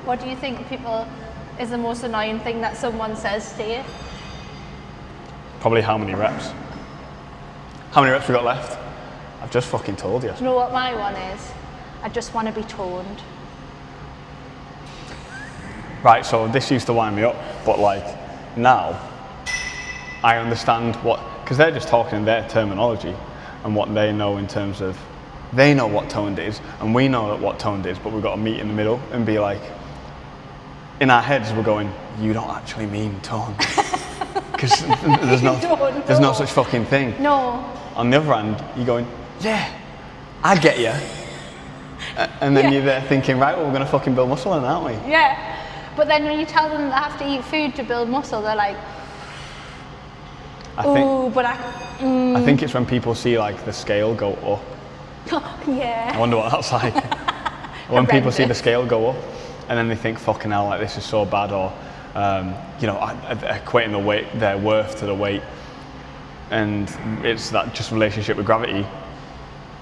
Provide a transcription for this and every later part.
What do you think is the most annoying thing that someone says to you? Probably how many reps. How many reps we got left? I've just fucking told you. Do you know what my one is? I just want to be toned. Right, so this used to wind me up, but like now I understand because they're just talking in their terminology and what they know in terms of, they know what toned is and we know what toned is, but we've got to meet in the middle and be like, in our heads we're going, you don't actually mean toned. Because there's no such fucking thing. No. On the other hand, you're going, yeah, I get you. And then you're there thinking, right, well, we're going to fucking build muscle then, aren't we? Yeah. But then when you tell them they have to eat food to build muscle, they're like, I think it's when people see like the scale go up. Yeah. I wonder what that's like. When people see the scale go up and then they think, fucking hell, like this is so bad, or equating their worth to the weight, and it's that just relationship with gravity.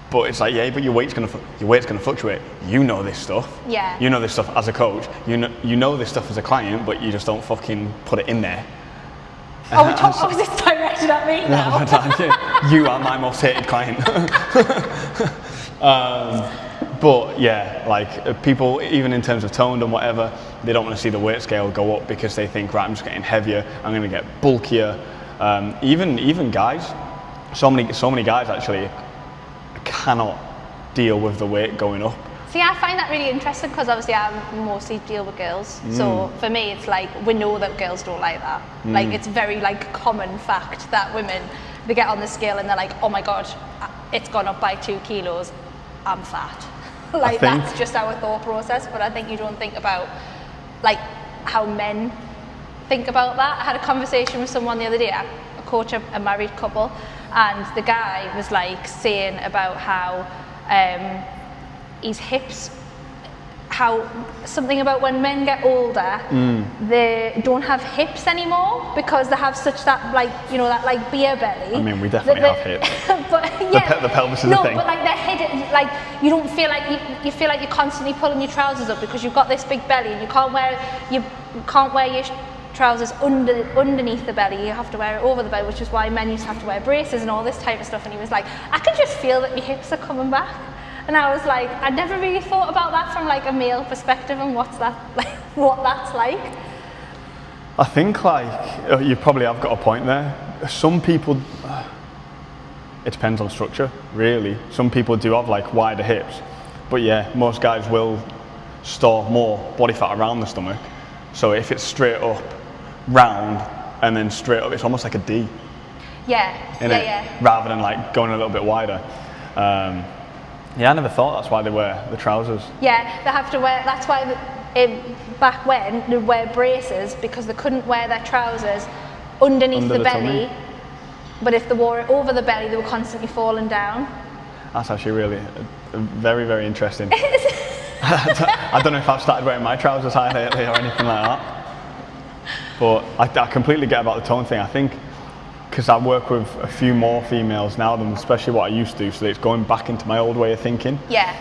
But it's like, yeah, but your weight's gonna fluctuate. You know this stuff. Yeah. You know this stuff as a coach. You know this stuff as a client, but you just don't fucking put it in there. Oh, is this directed at me now? No, you are my most hated client. But yeah, like people, even in terms of toned and whatever, they don't want to see the weight scale go up because they think, right, I'm just getting heavier, I'm going to get bulkier. Even guys, so many guys actually cannot deal with the weight going up. See, I find that really interesting because obviously I mostly deal with girls. So for me, it's like, we know that girls don't like that. Like, it's very like common fact that women, they get on the scale and they're like, oh my God, it's gone up by 2 kilos, I'm fat. Like, that's just our thought process. But I think you don't think about like how men think about that. I had a conversation with someone the other day. I coach a married couple, and the guy was like saying about how his hips, how something about when men get older, they don't have hips anymore because they have such that, like, you know, that like beer belly. I mean, we definitely have hips. But yeah, the pelvis is a thing. No, but like they're hidden, like you don't feel like you feel like you're constantly pulling your trousers up because you've got this big belly and you can't wear your trousers underneath the belly. You have to wear it over the belly, which is why men used to have to wear braces and all this type of stuff. And he was like, I can just feel that your hips are coming back. And I was like, I never really thought about that from like a male perspective and what that's like. I think like you probably have got a point there. Some people, it depends on structure, really. Some people do have like wider hips, but yeah, most guys will store more body fat around the stomach. So if it's straight up, round, and then straight up, it's almost like a D. Yeah. Rather than like going a little bit wider. Yeah, I never thought that's why they wear the trousers. Yeah, they have to wear, that's why back when they wear braces, because they couldn't wear their trousers underneath the belly. Tummy. But if they wore it over the belly, they were constantly falling down. That's actually really very, very interesting. I don't know if I've started wearing my trousers high lately or anything like that. But I completely get about the tone thing. I think because I work with a few more females now than especially what I used to, so it's going back into my old way of thinking. Yeah.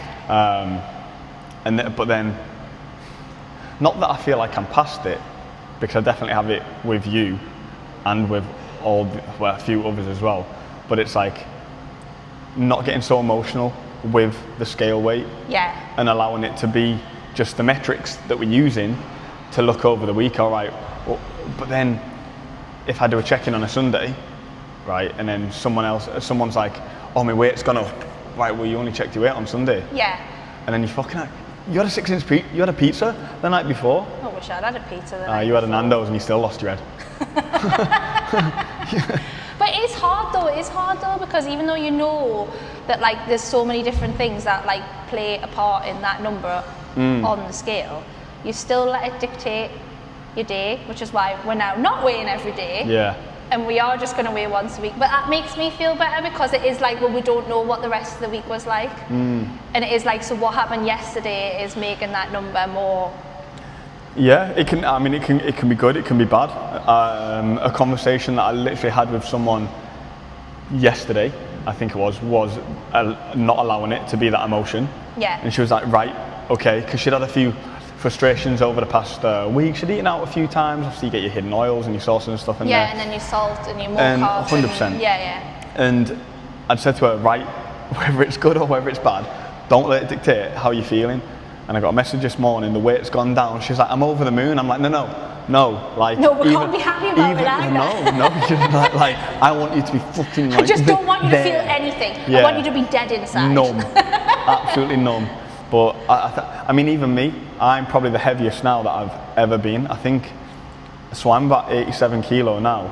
But then, not that I feel like I'm past it, because I definitely have it with you and with a few others as well. But it's like not getting so emotional with the scale weight. Yeah. And allowing it to be just the metrics that we're using to look over the week. All right, well, but then if I do a check-in on a Sunday, right, and then someone's like, oh, my weight's gone up. Right, well, you only checked your weight on Sunday. Yeah. And then you had a 6-inch pizza, you had a pizza the night before. I wish I'd had a pizza the night You had before. a Nando's and you still lost your head. But it is hard though, because even though you know that like there's so many different things that like play a part in that number on the scale, you still let it dictate your day, which is why we're now not weighing every day. Yeah. And we are just going to weigh once a week. But that makes me feel better because it is like, well, we don't know what the rest of the week was like. And it is like, so what happened yesterday is making that number more. Yeah, it can. I mean, it can be good. It can be bad. A conversation that I literally had with someone yesterday, I think it was not allowing it to be that emotion. Yeah. And she was like, right, okay, because she'd had a few frustrations over the past week. She'd eaten out a few times. Obviously, you get your hidden oils and your sauces and stuff in there. Yeah, and then your salt and your more And carbs. 100%. Yeah. And I'd said to her, right, whether it's good or whether it's bad, don't let it dictate how you're feeling. And I got a message this morning, the weight's gone down. She's like, I'm over the moon. I'm like, no, like... No, we can't be happy about it either. No, like, I want you to be fucking like... I just don't want you to there. feel anything. Yeah. I want you to be dead inside. Numb. Absolutely numb. But I mean, even me, I'm probably the heaviest now that I've ever been. I think, so I'm about 87 kilo now,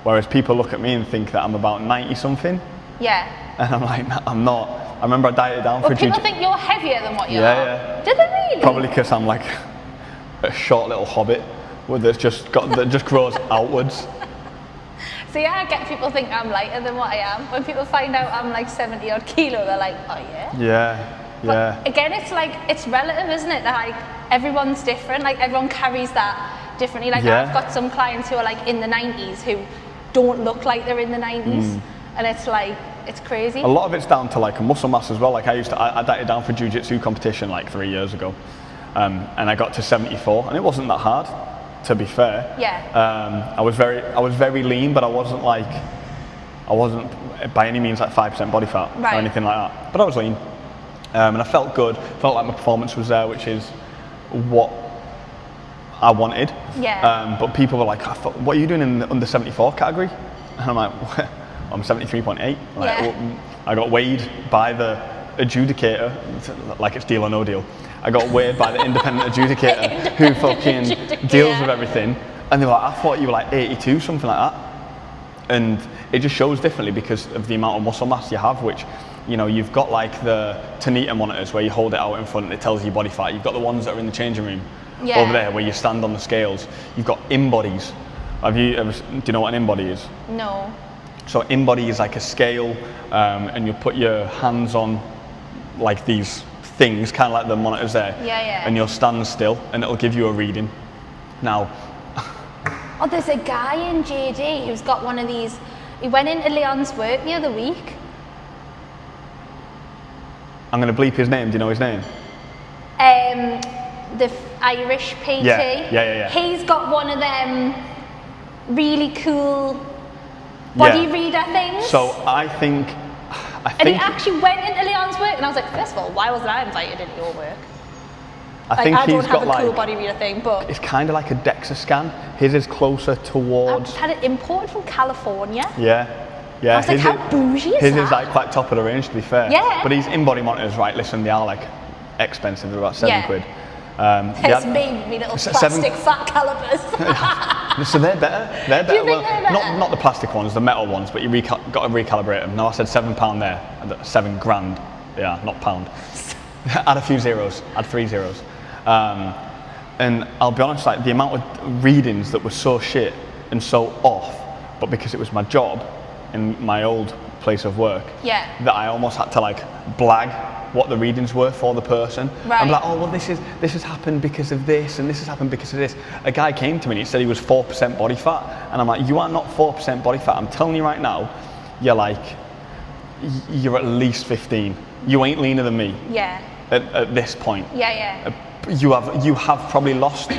whereas people look at me and think that I'm about 90 something. Yeah. And I'm like, nah, I'm not. I remember I dieted down for Well, people think you're heavier than what you are. Yeah. Did they really? Probably because I'm like a short little hobbit that just grows outwards. So yeah, I get people think I'm lighter than what I am. When people find out I'm like 70 odd kilo, they're like, oh yeah? Yeah. But again, it's like, it's relative, isn't it? That like, everyone's different. Like, everyone carries that differently. Like, I've got some clients who are like in the 90s who don't look like they're in the 90s. And it's like, it's crazy. A lot of it's down to like muscle mass as well. Like I dieted down for jiu-jitsu competition like 3 years ago. And I got to 74 and it wasn't that hard, to be fair. Yeah. I was very lean, but I wasn't by any means like 5% body fat or anything like that. But I was lean. And I felt good, felt like my performance was there, which is what I wanted. Yeah. But people were like, what are you doing in the under 74 category? And I'm like, I'm 73.8. Like, yeah. I got weighed by the adjudicator, like it's deal or no deal. I got weighed by the independent adjudicator who fucking deals with everything. And they were like, I thought you were like 82, something like that. And it just shows differently because of the amount of muscle mass you have, which, you know, you've got like the Tanita monitors where you hold it out in front and it tells you your body fat. You've got the ones that are in the changing room over there where you stand on the scales. You've got in-bodies. Do you know what an in-body is? No. So in-body is like a scale and you put your hands on like these things, kind of like the monitors there. Yeah. And you'll stand still and it'll give you a reading. Now, oh, there's a guy in JD who's got one of these. He went into Leon's work the other week. I'm going to bleep his name. Do you know his name? The Irish PT. Yeah. He's got one of them really cool body reader things. So I think and he actually went into Leon's work, and I was like, first of all, why wasn't I invited into your work? I think I he's don't have got a cool like, body reader thing, but it's kind of like a DEXA scan. His is closer towards. I've had it imported from California. Yeah. I was like, how bougie is his that? is like quite top of the range, to be fair. Yeah. But these in-body monitors, right? Listen, they are like expensive. They're about £7. There's me little plastic fat calipers. So they're better. They're better. Do you think they're better? Not the plastic ones, the metal ones. But you got to recalibrate them. No, I said £7 there. £7,000. Yeah, not pound. Add a few zeros. Add 3 zeros. And I'll be honest, like the amount of readings that were so shit and so off, but because it was my job in my old place of work, that I almost had to like blag what the readings were for the person. Right. I'm like, oh well, this has happened because of this, and this has happened because of this. A guy came to me and he said he was 4% body fat, and I'm like, you are not 4% body fat. I'm telling you right now, you're at least 15. You ain't leaner than me. Yeah. At this point. Yeah. You have probably lost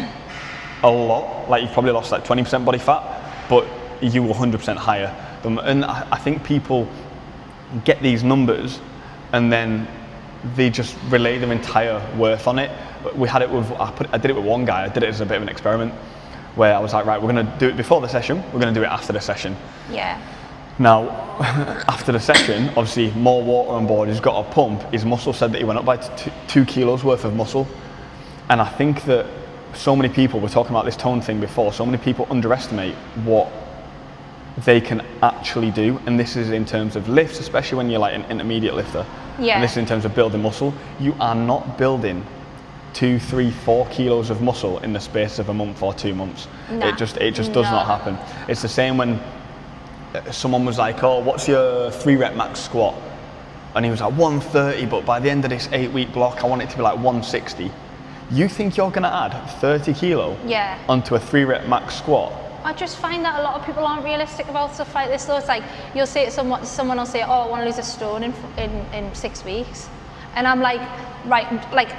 a lot. Like you've probably lost like 20% body fat, but you were 100% higher. And I think people get these numbers and then they just relay their entire worth on it. We had it with, I did it with one guy. I did it as a bit of an experiment where I was like, right, we're going to do it before the session. We're going to do it after the session. Yeah. Now, after the session, obviously more water on board. He's got a pump. His muscle said that he went up by 2 kilos worth of muscle. And I think that so many people, we're talking about this tone thing before, so many people underestimate what they can actually do. And this is in terms of lifts, especially when you're like an intermediate lifter. Yeah. And this is in terms of building muscle. You are not building 2, 3, 4 kilos of muscle in the space of a month or 2 months. Nah. It just does not happen. It's the same when someone was like, oh, what's your 3-rep max squat? And he was like 130, but by the end of this 8-week block, I want it to be like 160. You think you're gonna add 30 kilo onto a 3-rep max squat? I just find that a lot of people aren't realistic about stuff like this though. It's like, you'll say to someone will say, oh, I want to lose a stone in 6 weeks. And I'm like, right, like,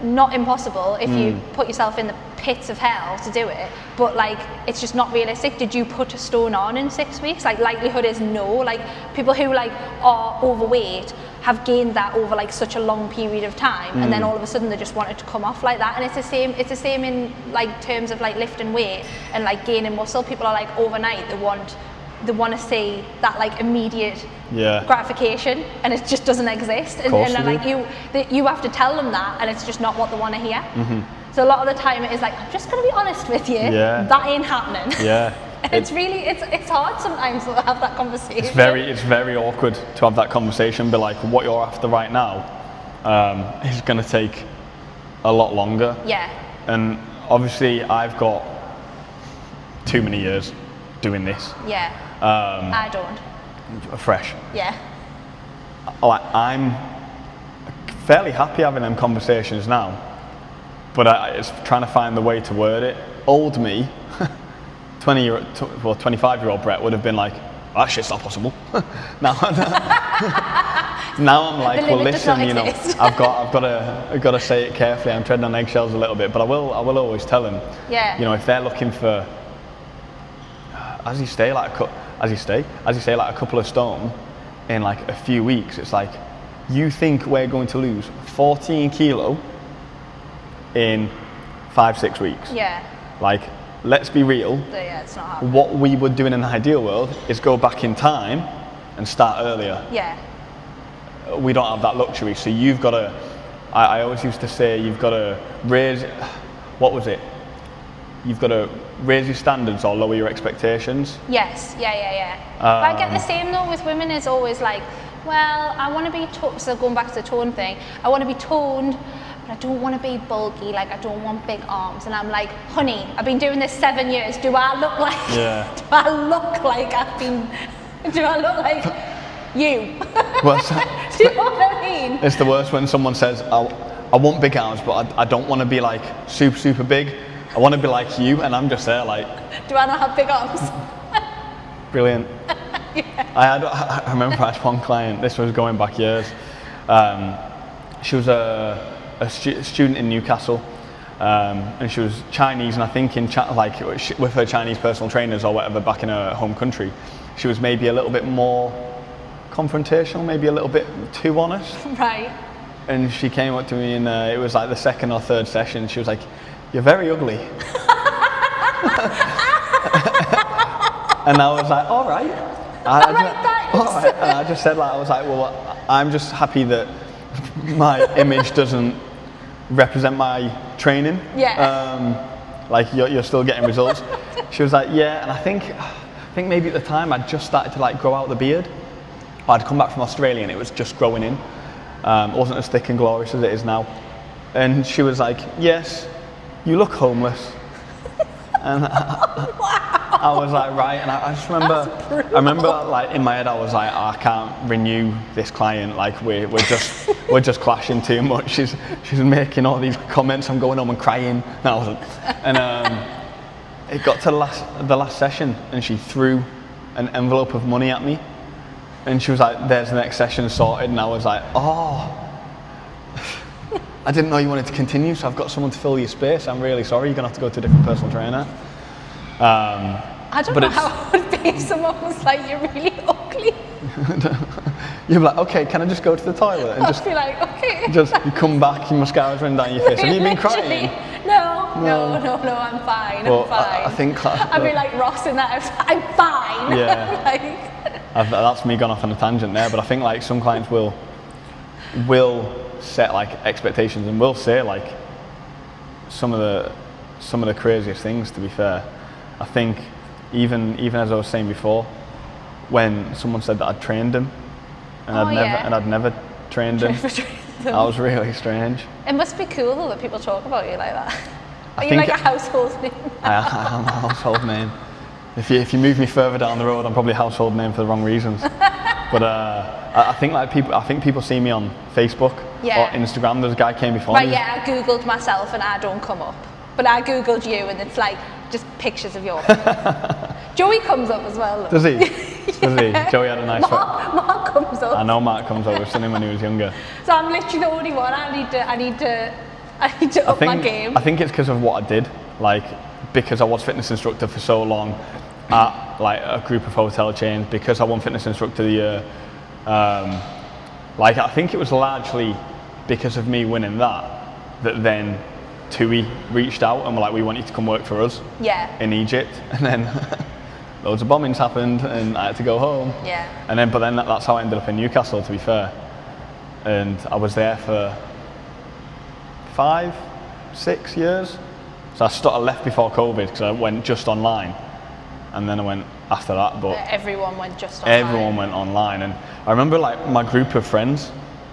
not impossible if you put yourself in the pits of hell to do it, but like it's just not realistic. Did you put a stone on in 6 weeks? Like likelihood is no. Like people who like are overweight have gained that over like such a long period of time, and then all of a sudden they just want it to come off like that. And it's the same in like terms of like lifting weight and like gaining muscle. People are like overnight they want to see that like immediate gratification, and it just doesn't exist. And then like you have to tell them that, and it's just not what they want to hear. So a lot of the time it is like, I'm just going to be honest with you, that ain't happening. It's hard sometimes to have that conversation. It's very awkward to have that conversation, but like what you're after right now is going to take a lot longer. And obviously I've got too many years doing this. I don't. Fresh. Like I'm fairly happy having them conversations now, but it's trying to find the way to word it. Old me, 25-year-old Brett would have been like, that shit's not possible. now I'm like, well, listen, you know, I've got to say it carefully. I'm treading on eggshells a little bit, but I will always tell them. You know, if they're looking for, as you say, like a couple of stone in like a few weeks, it's like, you think we're going to lose 14 kilo in 5-6 weeks? Like, let's be real. It's not happening. What we would do in an ideal world is go back in time and start earlier. We don't have that luxury, so you've got to, I always used to say, you've got to raise, what was it? You've got to raise your standards or lower your expectations. But I get the same though with women. Is always like, well, I want to be so going back to the tone thing, I want to be toned, but I don't want to be bulky, like I don't want big arms. And I'm like, honey, I've been doing this 7 years, do I look like do I look like you? Do you know what I mean? It's the worst when someone says, I want big arms, but I don't want to be like super big. I want to be like you, and I'm just there like, do I not have big arms? Brilliant. I remember I had one client, this was going back years, she was a student in Newcastle, and she was Chinese, and I think with her Chinese personal trainers or whatever back in her home country, she was maybe a little bit more confrontational, maybe a little bit too honest. And she came up to me, and it was like the second or third session, she was like, you're very ugly. And I was like, all right. And I just said, like, I was like, well, I'm just happy that my image doesn't represent my training. Like you're still getting results. She was like, yeah. And I think maybe at the time I'd just started to like grow out the beard. I'd come back from Australia and it was just growing in. It wasn't as thick and glorious as it is now. And she was like, yes, you look homeless. And I was like, right. And I just remember, like in my head, I was like, I can't renew this client. Like we're just clashing too much. She's making all these comments. I'm going home and crying. No, I wasn't. And it got to the last session, and she threw an envelope of money at me, and she was like, "There's the next session sorted." And I was like, "Oh." I didn't know you wanted to continue, so I've got someone to fill your space. I'm really sorry, you're going to have to go to a different personal trainer. I don't know how it would be if someone was like, you're really ugly. You'd be like, okay, can I just go to the toilet? And I'd be like, okay. Just you come back, your mascara's running down your face. Have you been crying? No, I'm fine, I'm fine. I think I'd be like Ross in that, I'm fine. That's me gone off on a tangent there, but I think like some clients will set like expectations and will say like some of the craziest things, to be fair. I think even as I was saying before, when someone said that I'd trained them and I'd never trained them, that was really strange. It must be cool though that people talk about you like that. Are you like a household name? I am a household name. If you move me further down the road, I'm probably a household name for the wrong reasons. But I think people see me on Facebook or Instagram. There's a guy came before me. I googled myself and I don't come up, but I googled you and it's like just pictures of your. Joey comes up as well. Though. Does he? Does he? Joey had a nice. Mark comes up. I know Mark comes up. We've seen him when he was younger. So I'm literally the only one. I need to I need to up my game. I think it's because of what I did. Like, because I was fitness instructor for so long at like a group of hotel chains, because I won fitness instructor of the year. Like, I think it was largely because of me winning that then TUI reached out and were like, we want you to come work for us in Egypt. And then loads of bombings happened and I had to go home. Yeah. And then, but then that's how I ended up in Newcastle, to be fair. And I was there for 5-6 years. So I left before COVID because I went just online, and then I went after that. But everyone went just online. Everyone went online, and I remember like my group of friends,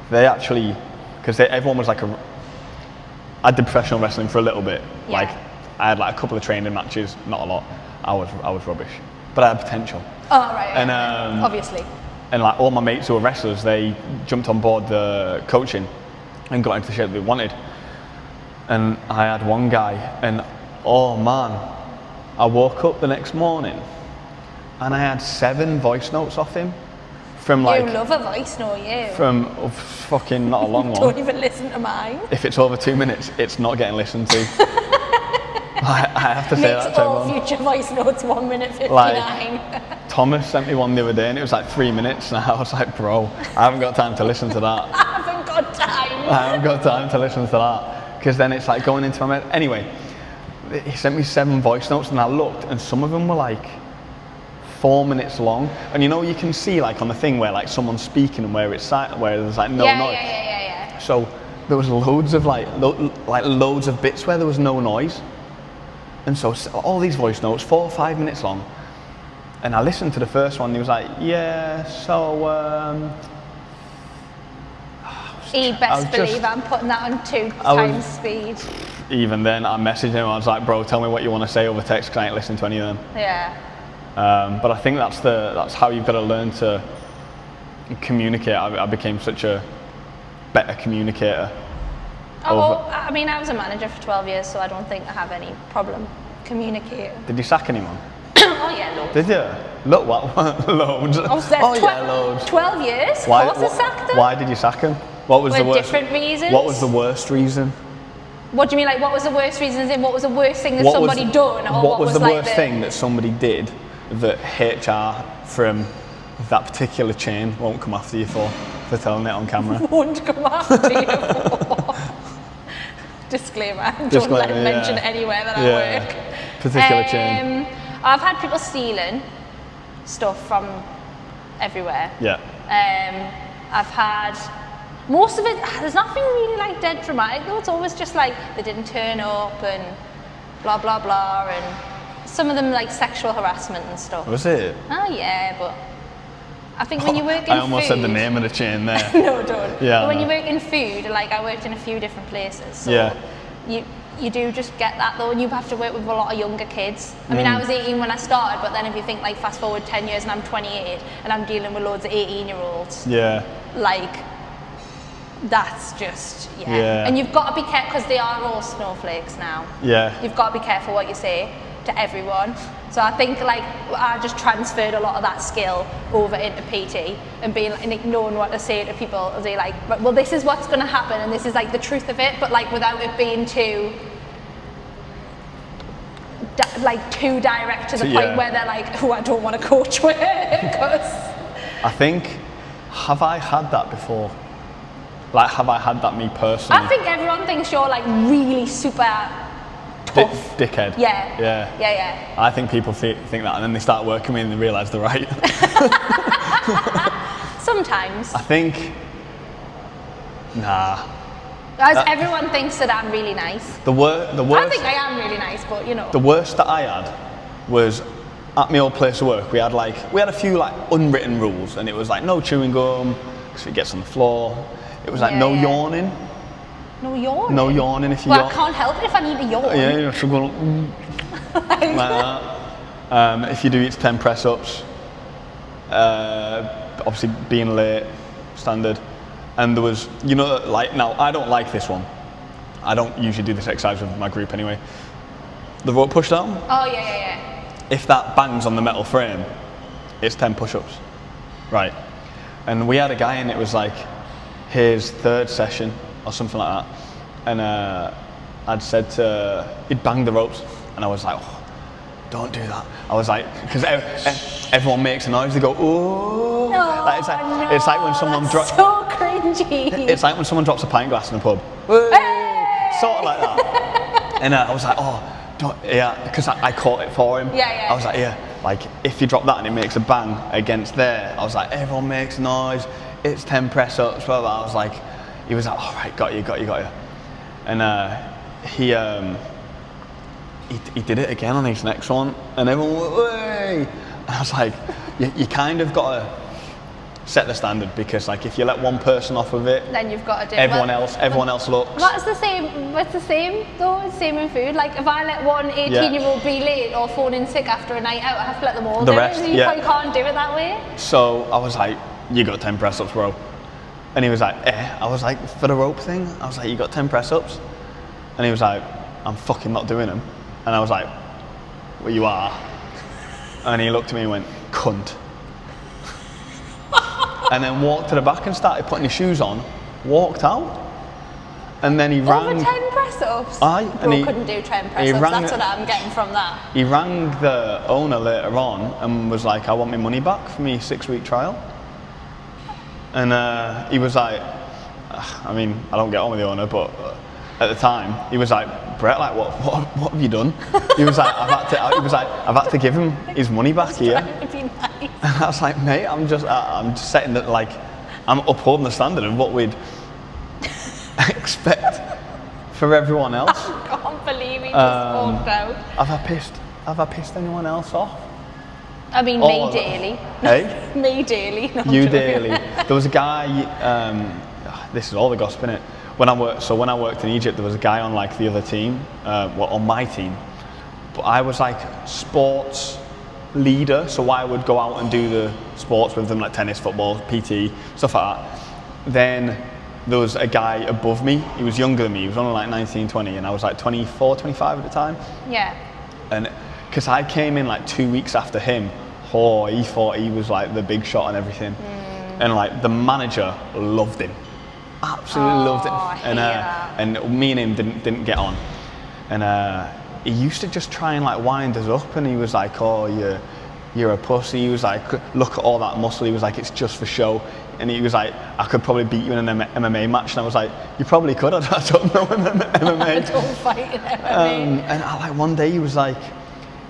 they actually, because everyone was like I did professional wrestling for a little bit. Yeah. Like I had like a couple of training matches, not a lot. I was rubbish, but I had potential. Oh right. And obviously. And like all my mates who were wrestlers, they jumped on board the coaching and got into the shape they wanted. And I had one guy, and oh man, I woke up the next morning and I had 7 voice notes off him from like. You love a voice note, you. From fucking not a long one. Don't even listen to mine. If it's over 2 minutes, it's not getting listened to. I have to say that to everyone. Makes all future voice notes 1 minute 59. Like, Thomas sent me one the other day and it was like 3 minutes, and I was like, bro, I haven't got time to listen to that. I haven't got time. I haven't got time to listen to that. Because then it's like going into my head. Anyway, he sent me 7 voice notes and I looked, and some of them were like 4 minutes long. And you know, you can see like on the thing where like someone's speaking and where it's silent, where there's like no noise. Yeah. So there was loads of like loads of bits where there was no noise. And so all these voice notes, 4 or 5 minutes long. And I listened to the first one and he was like, yeah, so best believe I'm putting that on 2 times speed. Even then, I messaged him. I was like, "Bro, tell me what you want to say over text, because I ain't listening to any of them." Yeah. But I think that's how you've got to learn to communicate. I became such a better communicator. Well, I mean, I was a manager for 12 years, so I don't think I have any problem communicating. Did you sack anyone? Oh yeah, loads. Did you? Look, what? Loads. I was there loads. 12 years. Of course I sacked them. Why did you sack them? What was the worst? Different reasons. What was the worst reason? What do you mean, like, what was the worst reason? As in, what was the worst thing that somebody done? Or what was the like worst thing that somebody did that HR from that particular chain won't come after you for telling it on camera? Won't come after you for. Disclaimer. Don't let them mention anywhere that I work. Particular chain. I've had people stealing stuff from everywhere. Yeah. I've had most of it. There's nothing really like dead dramatic though. It's always just like they didn't turn up and blah blah blah, and some of them like sexual harassment and stuff. Was it? Oh yeah, but I think when you work in food. I almost said the name of the chain there. No, don't. Yeah. But when you work in food, like I worked in a few different places, so you do just get that though, and you have to work with a lot of younger kids. I mean, I was 18 when I started, but then if you think like fast forward 10 years and I'm 28 and I'm dealing with loads of 18-year-olds. Yeah. Like, that's just, And you've got to be careful, because they are all snowflakes now. Yeah. You've got to be careful what you say to everyone. So I think like I just transferred a lot of that skill over into PT and being like, knowing what to say to people. They like, well, this is what's going to happen and this is like the truth of it, but like without it being too direct to the point where they're like, oh, I don't want to coach with because. I think, have I had that before? Like, have I had that me personally? I think everyone thinks you're like really super tough. Dickhead. Yeah. I think people think that, and then they start working with me and they realise they're right. Sometimes. I think, nah. Everyone thinks that I'm really nice. The worst. I think I am really nice, but you know. The worst that I had was at my old place of work. We had a few like unwritten rules, and it was like no chewing gum because it gets on the floor. It was like no yawning. No yawning? No yawning if you yawn. I can't help it if I need to yawn. Yeah, you should go like that. If you do each 10 press-ups, obviously being late, standard. And there was, like, now I don't like this one. I don't usually do this exercise with my group anyway. The rope push down. Oh, yeah. If that bangs on the metal frame, it's 10 push-ups. Right. And we had a guy and it was like his 3rd session or something like that. and I'd said he'd banged the ropes, and I was like, oh, don't do that. I was like, because everyone makes a noise, they go, oh. Like, it's like when someone drops. So cringy. It's like when someone drops a pint glass in a pub. Hey! Sort of like that. And I was like, oh, don't, yeah, because I caught it for him. Yeah. I was like, yeah, like if you drop that and it makes a bang against there, I was like, everyone makes noise. It's 10 press ups, blah, blah. I was like, he was like, all right, got you. And he did it again on his next one, and everyone went, way. And I was like, you kind of got to set the standard, because like if you let one person off of it, then you've got to do everyone else looks. That's the same. It's the same though. It's the same in food. Like if I let one 18-year-old be late or phone in sick after a night out, I have to let them all do it. You can't do it that way. So I was like, you got 10 press ups, bro. And he was like, I was like, for the rope thing, I was like, you got 10 press ups? And he was like, I'm fucking not doing them. And I was like, well, you are. And he looked at me and went, cunt. And then walked to the back and started putting his shoes on, walked out. And then he rang. Over 10 press-ups? Bro couldn't do 10 press-ups, that's what I'm getting from that. He rang the owner later on and was like, I want my money back for my 6-week trial. And he was like, I mean, I don't get on with the owner, but at the time, he was like, Brett, like, what have you done? He was like, I've had to give him his money back here. Trying to be nice. And I was like, mate, I'm just setting that, like, I'm upholding the standard of what we'd expect for everyone else. I can't believe he just walked out. Have I pissed anyone else off? I mean, me daily. Hey? Me daily. You daily. There was a guy, this is all the gossip, innit? When I worked in Egypt, there was a guy on like the other team, on my team, but I was like sports leader, so I would go out and do the sports with them, like tennis, football, PT, stuff like that. Then there was a guy above me, he was younger than me, he was only like 19, 20, and I was like 24, 25 at the time. Yeah. And because I came in like 2 weeks after him, he thought he was like the big shot and everything. And like the manager loved him. Absolutely loved him. And me and him didn't get on. And he used to just try and like wind us up, and he was like, oh, you're a pussy. He was like, look at all that muscle. He was like, it's just for show. And he was like, I could probably beat you in an MMA match. And I was like, you probably could. I don't know MMA. I don't fight in MMA. And like one day he was like,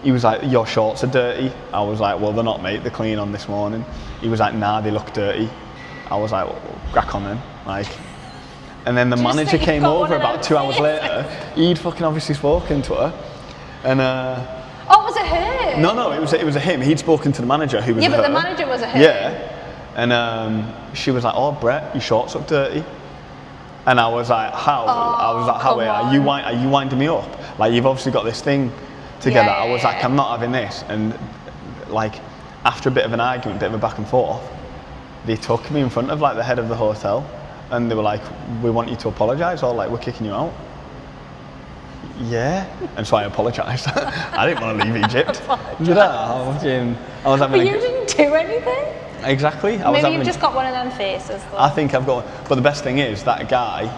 your shorts are dirty. I was like, well, they're not, mate. They're clean on this morning. He was like, nah, they look dirty. I was like, well, crack on then. Like, and then the manager came over about 2 hours later. He'd fucking obviously spoken to her, and oh, was it her? No, it was a him. He'd spoken to the manager, who was yeah, but her. the manager was a her. Yeah, and she was like, oh, Brett, your shorts look dirty. And I was like, how? I was like, how are you winding me up? Like, you've obviously got this thing together. I was like, I'm not having this. And like, after a bit of an argument, a bit of a back and forth, they took me in front of like the head of the hotel, and they were like, we want you to apologise, or like, we're kicking you out. Yeah. And so I apologised. I didn't want to leave Egypt. Did I? I was having but you didn't do anything? Exactly. Maybe you've just got one of them faces though. I think I've got one. But the best thing is, that guy,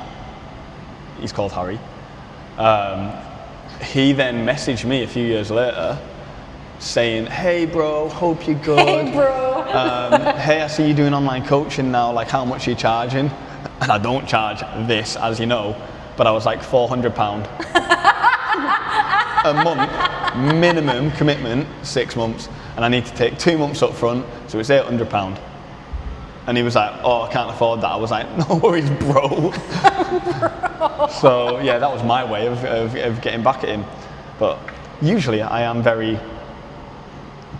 he's called Harry, he then messaged me a few years later saying, hey bro, hope you're good. Hey bro. Hey, I see you doing online coaching now, like how much are you charging? And I don't charge this, as you know, but I was like £400 a month, minimum commitment, 6 months, and I need to take 2 months up front, so it's £800. And he was like, oh, I can't afford that. I was like, no worries, bro. So yeah, that was my way of getting back at him. But usually I am very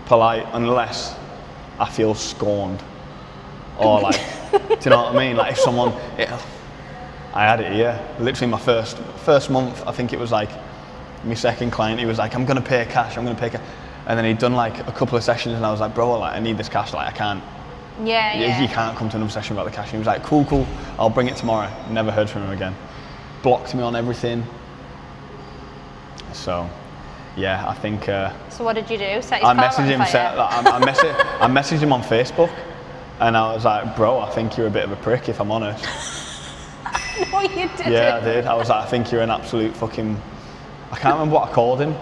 polite unless I feel scorned, or like, do you know what I mean? Like if someone, I had it here. Literally my first month, I think it was like my second client. He was like, I'm gonna pay cash. And then he'd done like a couple of sessions, and I was like, bro, like I need this cash. Like I can't. Yeah. You can't come to another session without the cash. And he was like, cool, I'll bring it tomorrow. Never heard from him again. Blocked me on everything. So. Yeah, I think. So what did you do? Set his I car messaged him. I messaged him on Facebook, and I was like, "Bro, I think you're a bit of a prick, if I'm honest." No, you didn't. Yeah, I did. I was like, I think you're an absolute fucking... I can't remember what I called him,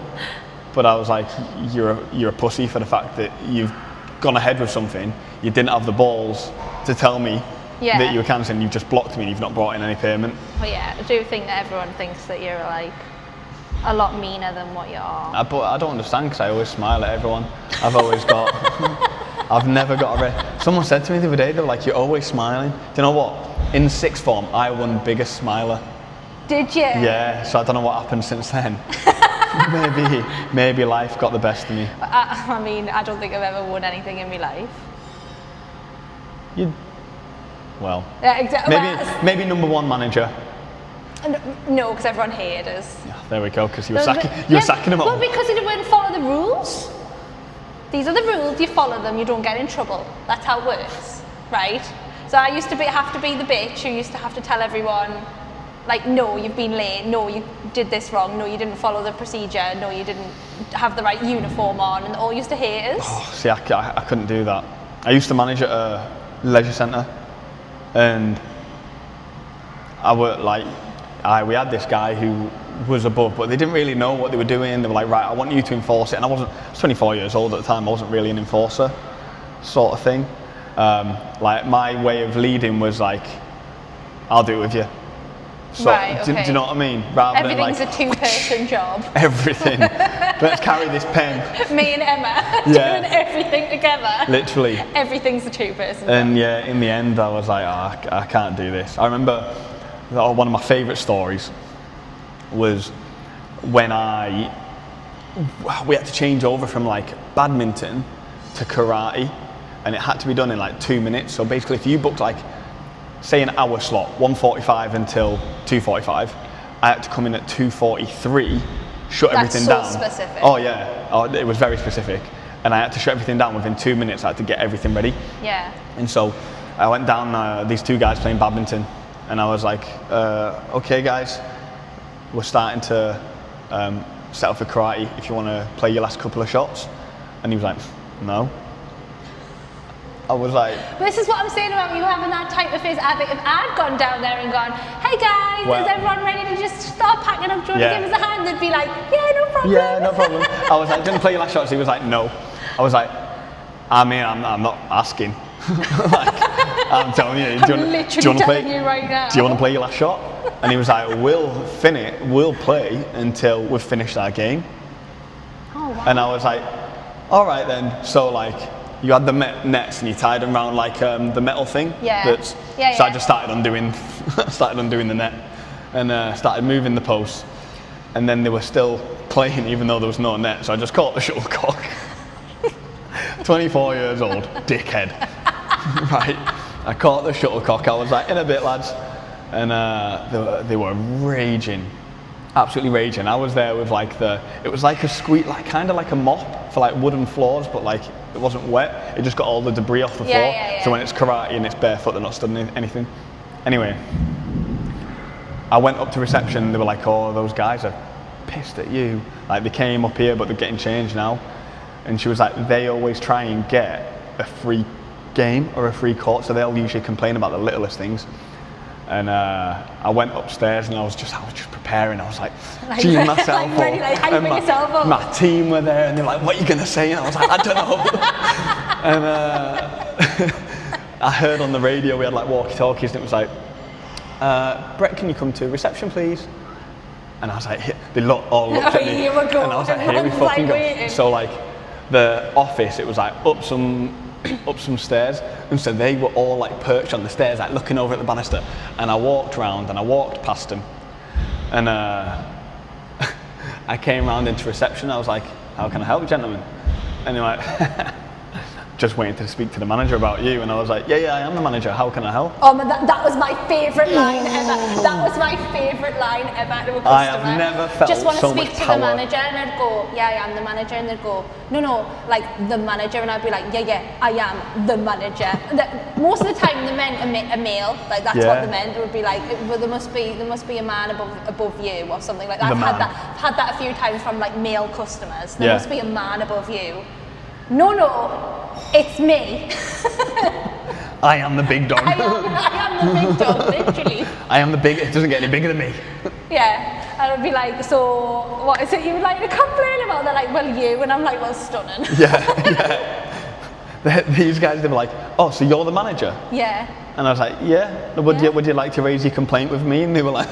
but I was like, you're a pussy for the fact that you've gone ahead with something, you didn't have the balls to tell me that you were cancelling, you've just blocked me and you've not brought in any payment. Well, yeah, I do think that everyone thinks that you're like a lot meaner than what you are. But I don't understand because I always smile at everyone. I've always got... I've never got a... Someone said to me the other day, they were like, you're always smiling. Do you know what? In sixth form, I won biggest smiler. Did you? Yeah, so I don't know what happened since then. maybe life got the best of me. I mean, I don't think I've ever won anything in my life. Well, yeah, exactly. Maybe number one manager. No, because everyone hated us. Yeah, there we go, because you were sacking them all. Well, because they wouldn't follow the rules. These are the rules, you follow them, you don't get in trouble. That's how it works, right? So I used to have to be the bitch who used to have to tell everyone, like, no, you've been late, no, you did this wrong, no, you didn't follow the procedure, no, you didn't have the right uniform on, and all used to hate us. Oh, see, I couldn't do that. I used to manage at a leisure centre, and we had this guy who was above, but they didn't really know what they were doing. They were like, right, I want you to enforce it. And I was 24 years old at the time, I wasn't really an enforcer sort of thing. Like, my way of leading was like, I'll do it with you. So, right, okay. do you know what I mean? Rather Everything's than like, a two-person job. Everything. Let's carry this pen. Me and Emma doing everything together. Literally. Everything's a two-person job. And yeah, in the end, I was like, I can't do this. I remember one of my favourite stories was when we had to change over from like badminton to karate, and it had to be done in like 2 minutes. So basically, if you booked like, say, an hour slot, 1:45 until 2:45, I had to come in at 2:43, shut everything down. That's so specific. Oh yeah, it was very specific, and I had to shut everything down within 2 minutes. I had to get everything ready. Yeah. And so I went down, these two guys playing badminton, and I was like, okay guys, we're starting to set up for karate if you want to play your last couple of shots. And he was like, no. I was like... This is what I'm saying about you having that type of face. I think if I'd gone down there and gone, hey guys, is everyone ready to just start packing up? Do you want to give us a hand? They'd be like, yeah, no problem. Yeah, no problem. I was like, didn't play your last shots? He was like, no. I was like, I mean, I'm not asking. Like, I'm telling you. Do you want to play? Right now. Do you want to play your last shot? And he was like, we'll play until we've finished our game. Oh, wow. And I was like, all right then. So like, you had the nets and you tied them around like the metal thing. Yeah. So I just started undoing the net and started moving the posts. And then they were still playing even though there was no net. So I just caught the shuttlecock. 24 years old, dickhead. Right. I caught the shuttlecock. I was like, in a bit, lads. And they were raging, absolutely raging. I was there with like it was like a squeak, like kind of like a mop for like wooden floors, but like it wasn't wet. It just got all the debris off the floor. Yeah. So when it's karate and it's barefoot, they're not studying anything. Anyway, I went up to reception. And they were like, "Oh, those guys are pissed at you. Like they came up here, but they're getting changed now." And she was like, "They always try and get a free game or a free court, so they'll usually complain about the littlest things." And I went upstairs and I was just preparing. I was like, geeing myself up. Ready, like, hyping yourself up. My team were there and they're like, what are you going to say? And I was like, I don't know. And I heard on the radio, we had like walkie-talkies, and it was like, Brett, can you come to reception, please? And I was like, they all looked at me. And I was like, here we fucking go. Waiting. So like, the office, it was like up some stairs, and so they were all like perched on the stairs, like looking over at the banister. And I walked round and I walked past them, and I came round into reception. I was like, how can I help you, gentlemen? And they're like, just waiting to speak to the manager about you. And I was like, yeah, I am the manager, how can I help? Oh man, that was my favourite line ever. That was my favourite line ever to a customer. I have never felt just want to so speak much to power. the manager, and I'd go, yeah, I am the manager, and they'd go, no, like the manager, and I'd be like, yeah, I am the manager. Most of the time the men are male, like that's what the men would be like. Well, there must be a man above you or something like that. I've had that a few times from like male customers. There must be a man above you. No, it's me. I am the big dog. I am the big dog, literally. I am the big, it doesn't get any bigger than me. Yeah, and I'd be like, so what is it you would like to complain about? They're like, well, you, and I'm like, well, stunning. Yeah. These guys, they were like, oh, so you're the manager? Yeah. And I was like, yeah. Would you like to raise your complaint with me? And they were like,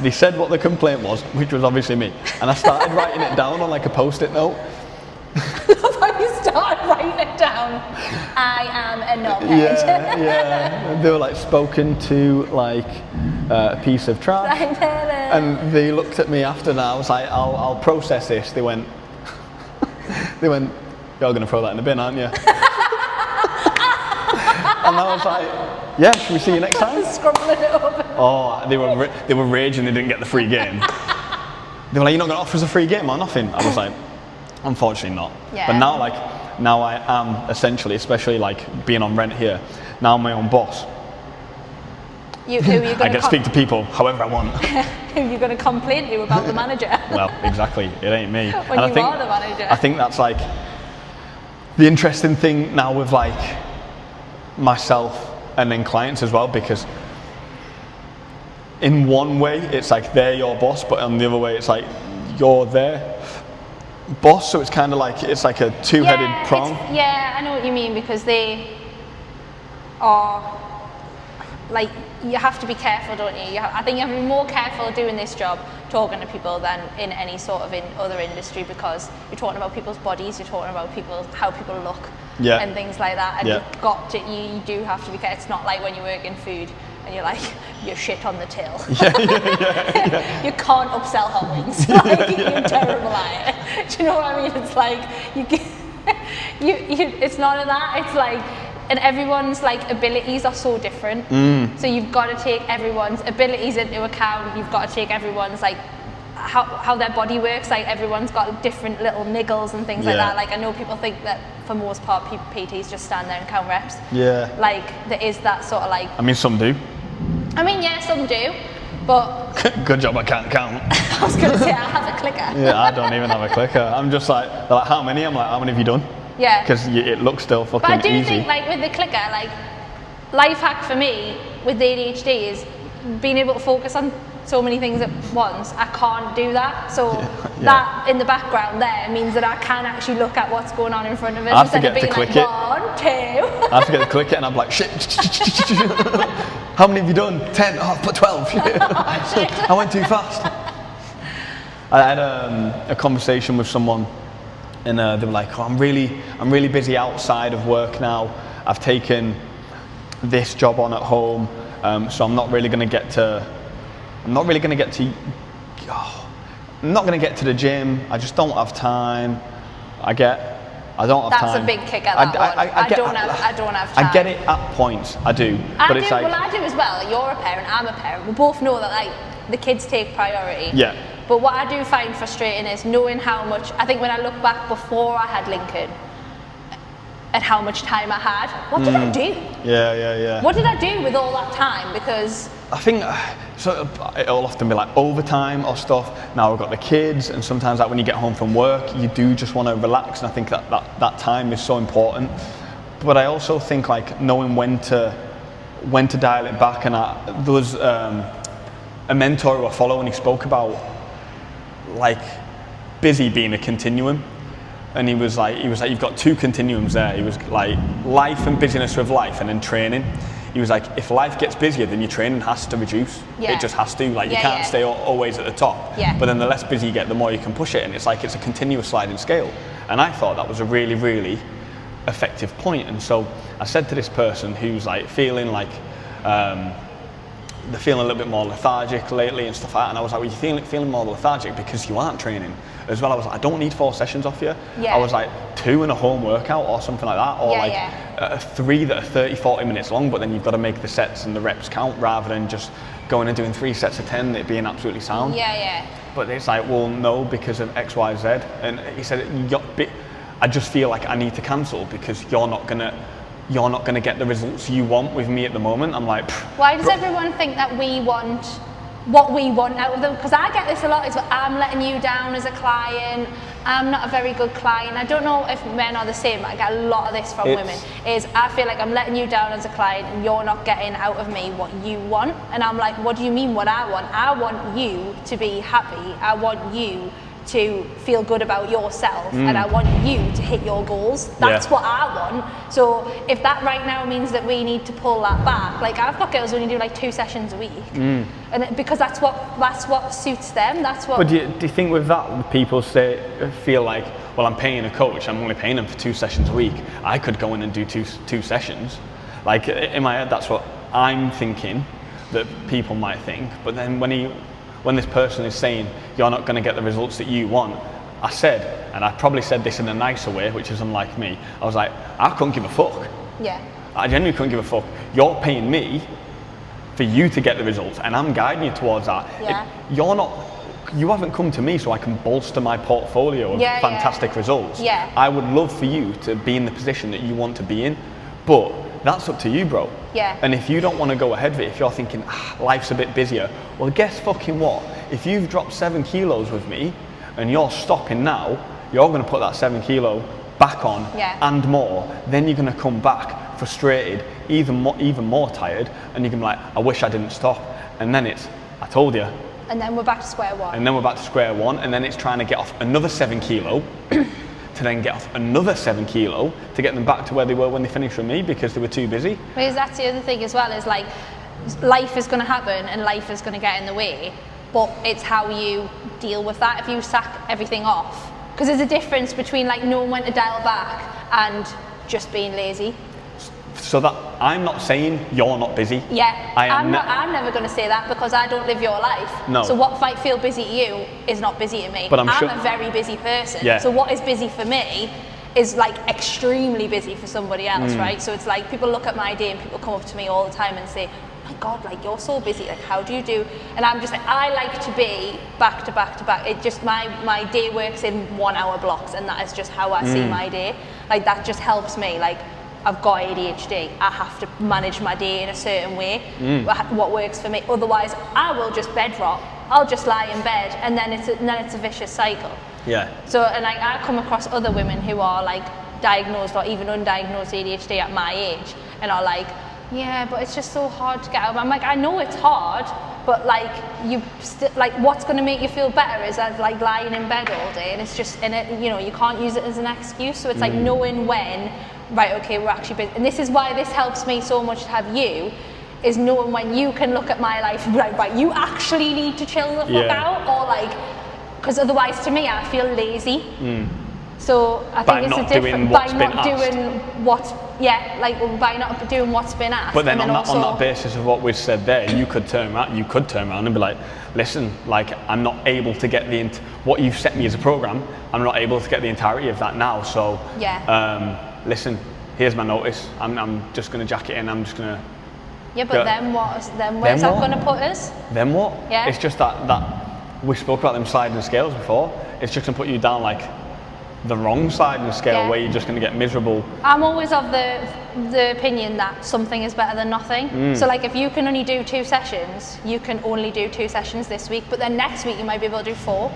they said what the complaint was, which was obviously me. And I started writing it down on like a post-it note. Love how you started writing it down. I am a knobhead. Yeah. They were like spoken to like a piece of trash. And they looked at me after that. I was like, I'll process this. They went, you're going to throw that in the bin, aren't you? And I was like, yeah, should we see you next time? Scrubbling it over. Oh, they were raging they didn't get the free game. They were like, you're not going to offer us a free game or nothing? I was like, unfortunately not. Yeah. But now I am essentially, especially like being on rent here, now I'm my own boss. Who are you going I get to speak to people however I want. Who are you going to complain to about the manager? Well, exactly, it ain't me. When and you are the manager. I think that's like the interesting thing now with like myself and then clients as well, because in one way it's like they're your boss, but on the other way it's like you're their boss, so it's kind of like it's like a two-headed prong. Yeah, I know what you mean, because they are like, you have to be careful, don't you? I think you have to be more careful doing this job, talking to people, than in any sort of other industry, because you're talking about people's bodies, you're talking about how people look, and things like that. And you do have to be careful. It's not like when you work in food and you're like, you're shit on the till. Yeah. You can't upsell hot wings. Like, you're terrible at it. Do you know what I mean? It's like it's none of that. It's like, and everyone's like abilities are so different. So you've got to take everyone's abilities into account. You've got to take everyone's like how their body works. Like, everyone's got different little niggles and things like that. Like, I know people think that for most part PTs just stand there and count reps. Yeah. Like, there is that sort of like. I mean, some do. I mean, yeah, some do, but. Good job, I can't count. I was gonna say, I have a clicker. Yeah, I don't even have a clicker. I'm just like, they're like, how many? I'm like, how many have you done? Yeah. Because it looks still fucking easy. But I do think, like, with the clicker, like, life hack for me with the ADHD is being able to focus on so many things at once. I can't do that. So that in the background there means that I can actually look at what's going on in front of us instead of being like, 1, 2. I have to get to click it, and I'm like, shit. How many have you done? 10. Oh, I've put 12. Shit. I went too fast. I had a conversation with someone, and they were like, oh, I'm really busy outside of work now. I've taken this job on at home, so I'm not really going to get to the gym. I just don't have time. I don't have time. That's a big kicker, that one. I don't have time. I get it at points, I do. I do as well. You're a parent, I'm a parent. We both know that, like, the kids take priority. Yeah. But what I do find frustrating is knowing how much, I think when I look back before I had Lincoln, at how much time I had, what did I do? Yeah. What did I do with all that time? Because I think so it'll often be like overtime or stuff. Now we've got the kids, and sometimes like when you get home from work, you do just want to relax, and I think that time is so important. But I also think like knowing when to dial it back, and there was a mentor who I follow, and he spoke about like busy being a continuum. And he was like, you've got 2 continuums there. He was like, life and busyness with life, and then training. He was like, if life gets busier, then your training has to reduce. Yeah. It just has to. Like, you can't stay always at the top. Yeah. But then the less busy you get, the more you can push it. And it's like, it's a continuous sliding scale. And I thought that was a really, really effective point. And so I said to this person who's like feeling like, they're feeling a little bit more lethargic lately and stuff like that. And I was like, well, you're feeling more lethargic because you aren't training. As well, I was like, I don't need 4 sessions off you. Yeah. I was like, 2 and a home workout or something like that. Or 3 that are 30, 40 minutes long, but then you've got to make the sets and the reps count rather than just going and doing 3 sets of 10 and it being absolutely sound. Yeah. But it's like, well, no, because of X, Y, Z. And he said, I just feel like I need to cancel because you're not gonna get the results you want with me at the moment. I'm like, why does everyone think that we want what we want out of them? Because I get this a lot, is I'm letting you down as a client, I'm not a very good client. I don't know if men are the same, but I get a lot of this from women, is I feel like I'm letting you down as a client and you're not getting out of me what you want. And I'm like, what do you mean what I want? I want you to be happy. I want you to feel good about yourself, and I want you to hit your goals. That's what I want. So if that right now means that we need to pull that back, like I've got girls who only do like 2 sessions a week, and because that's what suits them. That's what. But do you think with that people feel like, well, I'm paying a coach, I'm only paying them for 2 sessions a week, I could go in and do two sessions? Like in my head, that's what I'm thinking that people might think. But then when this person is saying you're not going to get the results that you want, I said, and I probably said this in a nicer way, which is unlike me, I was like, I couldn't give a fuck. Yeah. I genuinely couldn't give a fuck. You're paying me for you to get the results, and I'm guiding you towards that. Yeah. You haven't come to me so I can bolster my portfolio of fantastic results. Yeah. I would love for you to be in the position that you want to be in, but that's up to you, bro. Yeah. And if you don't want to go ahead with it, if you're thinking, life's a bit busier, well, guess fucking what? If you've dropped 7 kilos with me and you're stopping now, you're going to put that 7 kilo back on and more. Then you're going to come back frustrated, even more tired, and you're going to be like, I wish I didn't stop. And then it's, I told you. And then we're back to square one. And then we're back to square one, and then it's trying to get off another 7 kilo. To then get off another 7 kilo to get them back to where they were when they finished with me because they were too busy. Because that's the other thing as well, is like life is going to happen and life is going to get in the way, but it's how you deal with that. If you sack everything off, because there's a difference between like knowing when to dial back and just being lazy. So that I'm not saying you're not busy. Yeah, I'm never going to say that because I don't live your life. No. So what might feel busy to you is not busy to me. But I'm a very busy person. Yeah. So what is busy for me is like extremely busy for somebody else, right? So it's like people look at my day and people come up to me all the time and say, oh my God, like you're so busy, like how do you do? And I'm just like, I like to be back to back to back. It just, my day works in 1 hour blocks, and that is just how I see my day. Like that just helps me. Like I've got ADHD, I have to manage my day in a certain way, what works for me. Otherwise, I will just bed rot. I'll just lie in bed, and then it's a vicious cycle. Yeah. So, and like I come across other women who are like diagnosed or even undiagnosed ADHD at my age, and are like, yeah, but it's just so hard to get out. I'm like, I know it's hard, but like what's going to make you feel better is that like lying in bed all day, and it's just, and it, you know, you can't use it as an excuse. So it's like knowing when. Right, okay, we're actually busy. And this is why this helps me so much to have you, is knowing when you can look at my life and be like, right, you actually need to chill the fuck out, or like, because otherwise to me I feel lazy. So I think it's a different, by not doing what's been asked. But then on that basis of what we've said there, you could turn around and be like, listen, like I'm not able to get what you've set me as a program, I'm not able to get the entirety of that now. So listen, here's my notice. I'm just going to jack it in. I'm just going to. Yeah, but then what? Then where's that going to put us? Then what? Yeah. It's just that we spoke about them sliding scales before. It's just going to put you down like the wrong side of the scale where you're just going to get miserable. I'm always of the opinion that something is better than nothing. So like if you can only do 2 sessions, you can only do 2 sessions this week, but then next week you might be able to do 4.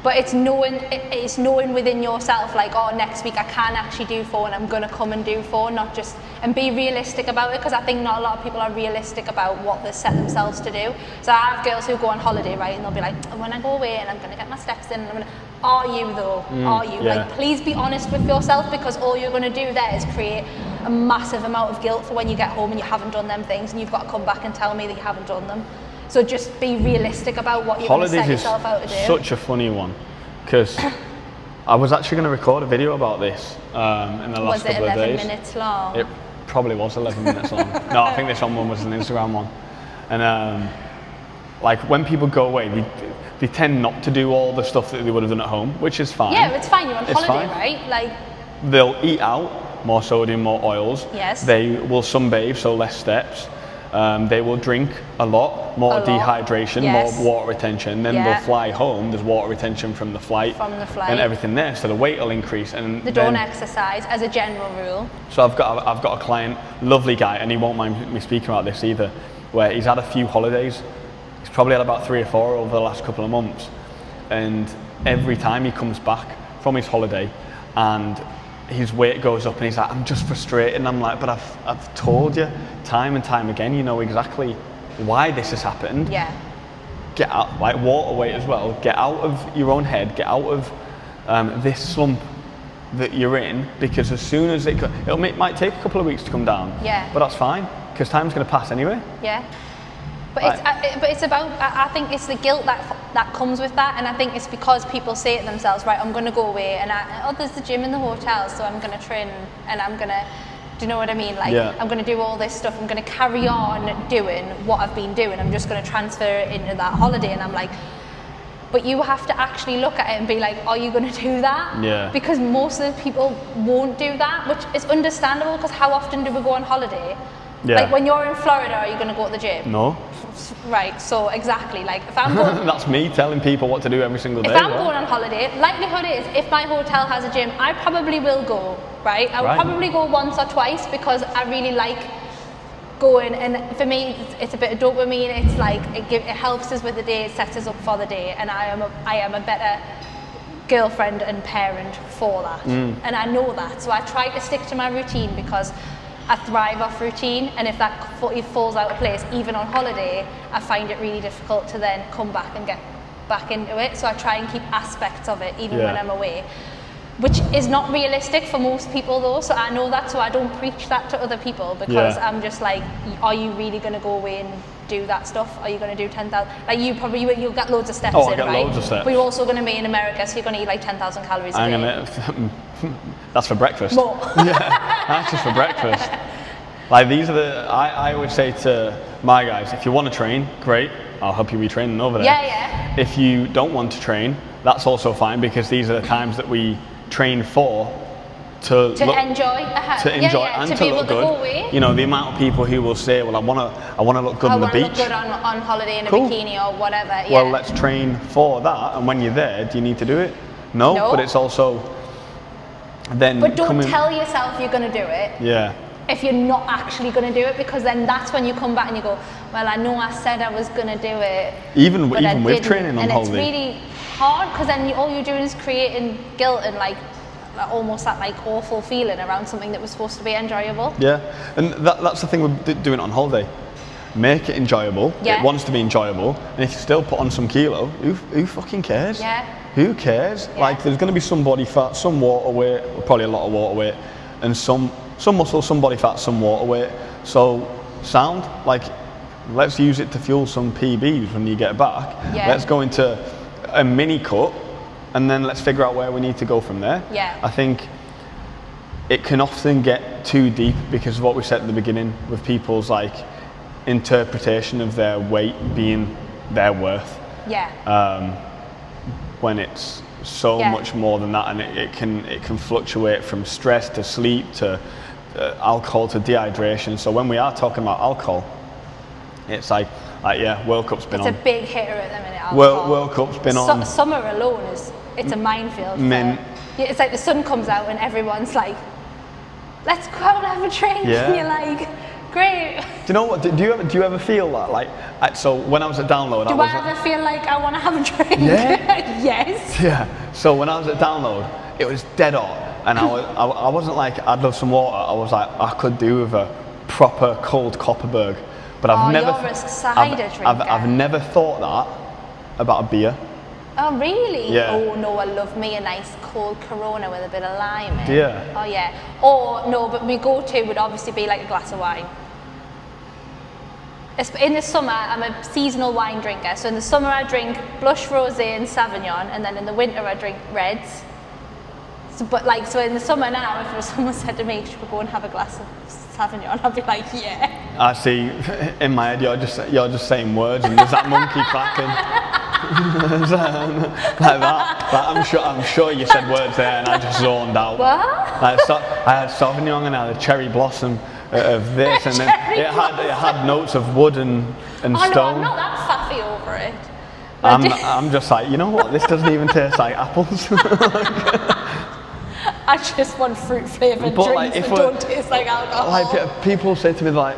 But it's knowing within yourself, like, oh, next week I can actually do 4 and I'm going to come and do 4, not just, and be realistic about it, because I think not a lot of people are realistic about what they set themselves to do. So I have girls who go on holiday, right, and they'll be like, when I go away and I'm going to get my steps in, and I'm going to, are you though? Are you? Yeah. Like, please be honest with yourself, because all you're going to do there is create a massive amount of guilt for when you get home and you haven't done them things, and you've got to come back and tell me that you haven't done them. So just be realistic about what you're going to set yourself out to do. Holidays is such a funny one, because I was actually going to record a video about this in the last couple of days. Was it 11 minutes long? It probably was 11 minutes long. No, I think this one was an Instagram one. And like when people go away, they tend not to do all the stuff that they would have done at home, which is fine. Yeah, it's fine. You're on holiday, right? Like they'll eat out, more sodium, more oils. Yes. They will sunbathe, so less steps. They will drink a lot, more dehydration, more water retention. Then they'll fly home. There's water retention from the flight, and everything there. So the weight will increase. And they don't exercise as a general rule. So I've got a client, lovely guy, and he won't mind me speaking about this either, where he's had a few holidays. He's probably had about 3 or 4 over the last couple of months, and every time he comes back from his holiday, and his weight goes up, and he's like, I'm just frustrated. And I'm like, but I've told you time and time again, you know exactly why this has happened. Yeah. Get out, like water weight as well. Get out of your own head. Get out of this slump that you're in, because as soon as it might take a couple of weeks to come down. Yeah. But that's fine, because time's going to pass anyway. Yeah. But it's about, I think it's the guilt that comes with that, and I think it's because people say to themselves, right, I'm going to go away, and there's the gym in the hotel, so I'm going to train, and I'm going to, do you know what I mean? Like, I'm going to do all this stuff, I'm going to carry on doing what I've been doing, I'm just going to transfer it into that holiday, and I'm like, but you have to actually look at it and be like, are you going to do that? Yeah. Because most of the people won't do that, which is understandable, because how often do we go on holiday? Yeah. Like when you're in Florida, are you going to go to the gym? No. Right, so exactly, like if I'm going... That's me telling people what to do every single day. If I'm going on holiday, likelihood is, if my hotel has a gym, I probably will go, right? I will probably go once or twice, because I really like going, and for me, it's a bit of dopamine. It's like, it helps us with the day, it sets us up for the day, and I am a better girlfriend and parent for that. And I know that, so I try to stick to my routine, because I thrive off routine, and if that falls out of place, even on holiday, I find it really difficult to then come back and get back into it. So I try and keep aspects of it, even when I'm away, which is not realistic for most people though. So I know that, so I don't preach that to other people, because I'm just like, are you really going to go away and do that stuff? Are you going to do 10,000? Like you'll get loads of steps in, right? Loads of steps. But you're also going to be in America, so you're going to eat like 10,000 calories a day. That's for breakfast. More. Yeah, that's just for breakfast. Like these are I would say to my guys, if you want to train, great, I'll help you retraining over there. Yeah. If you don't want to train, that's also fine, because these are the times that we train for to enjoy and to be able look to good. go away. You know, the amount of people who will say, well, I want to look good on the beach. I want to look good on holiday in a bikini or whatever. Yeah. Well, let's train for that, and when you're there, do you need to do it? No. But it's also then. But don't tell yourself you're going to do it. Yeah. If you're not actually going to do it, because then that's when you come back and you go, well, I know I said I was going to do it. Even with training on holiday. And it's really hard, because then all you're doing is creating guilt and like almost that like awful feeling around something that was supposed to be enjoyable. Yeah, and that's the thing with doing it on holiday. Make it enjoyable. Yeah. It wants to be enjoyable, and if you still put on some kilo, who fucking cares? Yeah. Who cares? Yeah. Like, there's going to be some body fat, some water weight, probably a lot of water weight, and some muscle, some body fat, some water weight. So sound, like, let's use it to fuel some PBs when you get back. Yeah. Let's go into a mini cut, and then let's figure out where we need to go from there. Yeah. I think it can often get too deep because of what we said at the beginning, with people's like interpretation of their weight being their worth. Yeah. When it's so much more than that, and it can fluctuate from stress to sleep to alcohol to dehydration. So when we are talking about alcohol, it's like World Cup's been on. It's a big hitter at the minute. Alcohol. World Cup's been on. Summer alone it's a minefield. It's like the sun comes out and everyone's like, let's go out and have a drink. Yeah. And you're like, great. Do you know what? Do you ever feel that? Like, so when I was at Download, I ever feel like I want to have a drink? Yeah. Yes. Yeah. So when I was at Download, it was dead hot, and I wasn't like, I'd love some water. I was like, I could do with a proper cold Copperberg. But I've never. You're a cider drinker. I've never thought that about a beer. Oh really? Yeah. Oh no, I love me a nice cold Corona with a bit of lime in. Yeah. Oh yeah. Or no, but my go-to would obviously be like a glass of wine. In the summer, I'm a seasonal wine drinker. So in the summer I drink Blush Rosé and Sauvignon, and then in the winter I drink reds. So in the summer now, if someone said to me, should we go and have a glass of Sauvignon, I'd be like, yeah. I see, in my head, you're just saying words, and there's that monkey clapping. Like that. Like, I'm sure you said words there, and I just zoned out. What? Like, I had Sauvignon and I had a cherry blossom of this, and then it had notes of wood and stone. No, I'm not that faffy over it. I'm just like, you know what? This doesn't even taste like apples. I just want fruit flavoured drinks like, that don't taste like alcohol. Like people say to me like,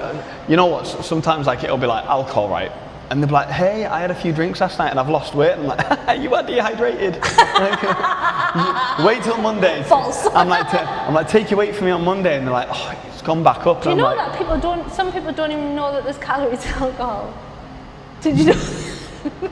you know what? Sometimes like it'll be like alcohol, right? and they'll be like, hey, I had a few drinks last night and I've lost weight. And I'm like, you are dehydrated. Wait till Monday. False. I'm like, take your weight for me on Monday. And they're like, oh, it's gone back up. Do you know that some people don't even know that there's calories in alcohol? Did you know?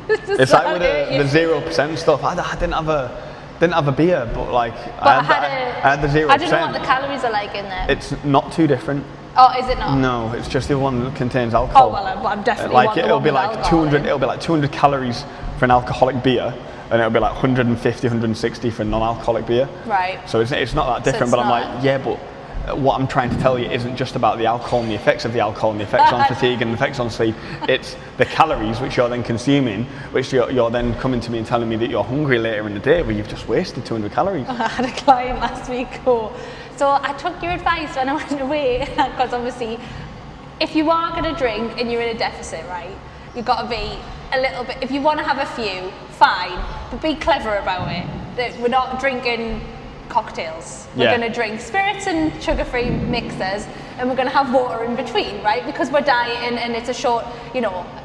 It's like with the 0% stuff. I didn't have a beer, but like I had the 0%. I don't know what the calories are like in there. It's not too different. Oh, is it not? No, it's just the one that contains alcohol. Oh well, I'm definitely like it'll be like 200. It'll be like 200 calories for an alcoholic beer, and it'll be like 150, 160 for a non-alcoholic beer. Right. So it's not that different. So but I'm like, yeah, but what I'm trying to tell you isn't just about the alcohol and the effects of the alcohol and the effects on fatigue and the effects on sleep. It's the calories which you're then consuming, which you're then coming to me and telling me that you're hungry later in the day, where you've just wasted 200 calories. I had a client last week so I took your advice when I went away, because obviously if you are going to drink and you're in a deficit, right, you've got to be a little bit, if you want to have a few, fine, but be clever about it. That we're not drinking cocktails. We're going to drink spirits and sugar-free mixers, and we're going to have water in between, right? Because we're dieting and it's a short,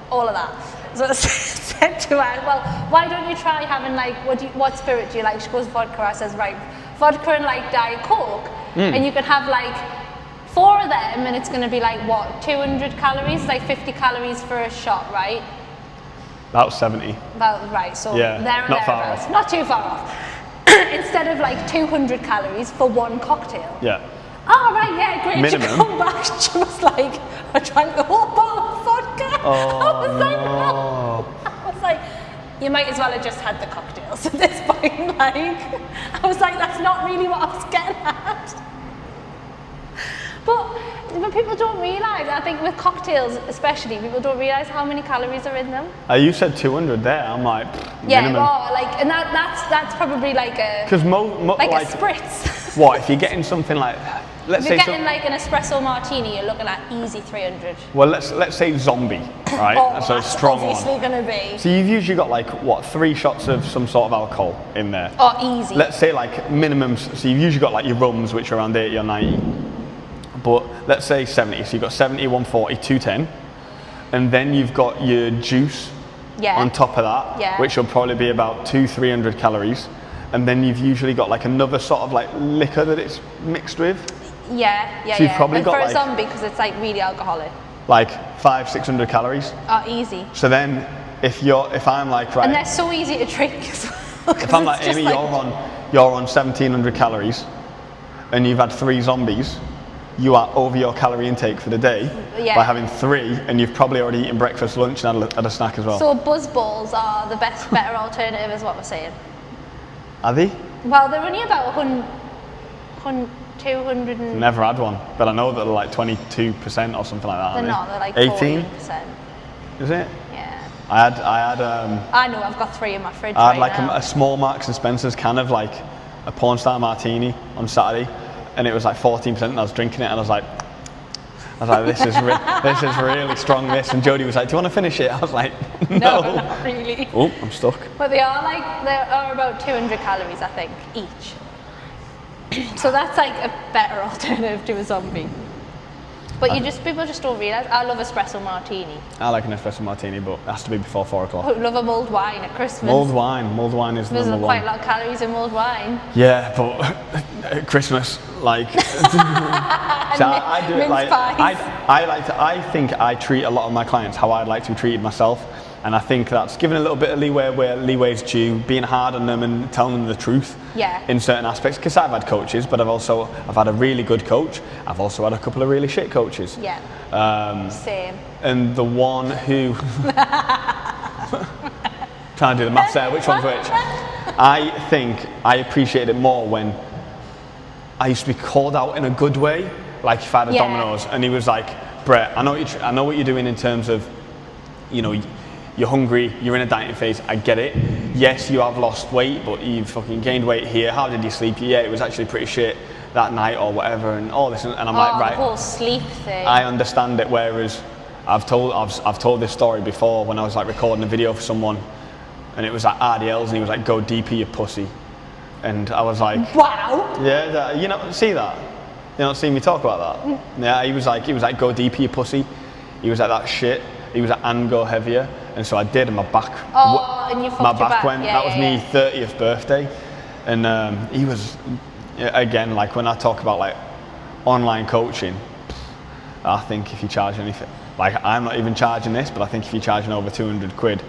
all of that. So I said to her, well, why don't you try having like, what spirit do you like? She goes, vodka. I says, right, vodka and like Diet Coke, and you can have like 4 of them, and it's going to be like, what, 200 calories? Like 50 calories for a shot, right? About 70. Right, so yeah, there and not far thereabouts. off. Not too far off. Instead of like 200 calories for one cocktail. Yeah. Oh, right, yeah, great. Minimum. She come back, she was like, I drank the whole bottle of vodka. Oh, I was like, no. no. I was like, you might as well have just had the cocktails at this point. Like, I was like, that's not really what I was getting at. But people don't realise, I think with cocktails especially, people don't realise how many calories are in them. You said 200 there, I'm like, yeah, minimum. well, like, and that's probably like a, because like a spritz. What, if you're getting something like, let's if say you're getting like an espresso martini, you're looking at easy 300. Well, let's say zombie, right? Oh, so a strong obviously one. going to be. So you've usually got like, what, 3 shots of some sort of alcohol in there. Oh, easy. Let's say like minimums, so you've usually got like your rums, which are around 80 or 90. But let's say 70, so you've got 70, 140, 210. And then you've got your juice on top of that, which will probably be about 200-300 calories. And then you've usually got like another sort of like liquor that it's mixed with. Yeah. So you've probably got for like, a zombie, because it's like really alcoholic. Like 500-600 calories. Oh, easy. So then if I'm like, right. And they're so easy to drink as well. If I'm like, Amy, you're on 1700 calories and you've had 3 zombies, you are over your calorie intake for the day by having 3, and you've probably already eaten breakfast, lunch, and had a snack as well. So buzz balls are the better alternative, is what we're saying. Are they? Well, they're only about 200 and... Never had one, but I know that they're like 22% or something like that. They're not, they're like 18%. 14%. Is it? Yeah. I know, I've got 3 in my fridge. I had like a small Marks and Spencer's can of like a porn star martini on Saturday, and it was like 14%, and I was drinking it, and I was like, this is really strong, this. And Jodie was like, do you want to finish it? I was like, no. Not really. Oh, I'm stuck. But they are about 200 calories, I think, each. So that's like a better alternative to a zombie. But people just don't realise. I love espresso martini. I like an espresso martini, but it has to be before 4 o'clock. I love a mulled wine at Christmas. Mulled wine is the number one. There's quite a lot of calories in mulled wine. Yeah, but at Christmas, like, so I do it like, I think I treat a lot of my clients how I'd like to be treated myself. And I think that's giving a little bit of leeway where leeway is due, being hard on them and telling them the truth in certain aspects. Because I've had coaches, but I've had a really good coach. I've also had a couple of really shit coaches. Yeah. Same. And the one who trying to do the maths there, which one's which? I think I appreciated it more when I used to be called out in a good way. Like if I had a Domino's and he was like, Brett, I know what you're doing in terms of, you're hungry, you're in a dieting phase, I get it. Yes, you have lost weight, but you've fucking gained weight here. How did you sleep? Yeah, it was actually pretty shit that night or whatever, and all this. And I'm like, right. The whole sleep thing. I understand it, whereas I've told this story before when I was like recording a video for someone, and it was like RDLs, and he was like, go deeper, you pussy. And I was like, wow. Yeah, see that? You not seen me talk about that? Yeah, he was like, go deeper, you pussy. He was like, that shit. He was like, and go heavier. and so I did, and my back, and you fucked my your back back. went. Yeah, that was yeah, me 30th birthday, and he was, again, like when I talk about like online coaching, I think if you charge anything, like I'm not even charging this, but I think if you're charging over 200 quid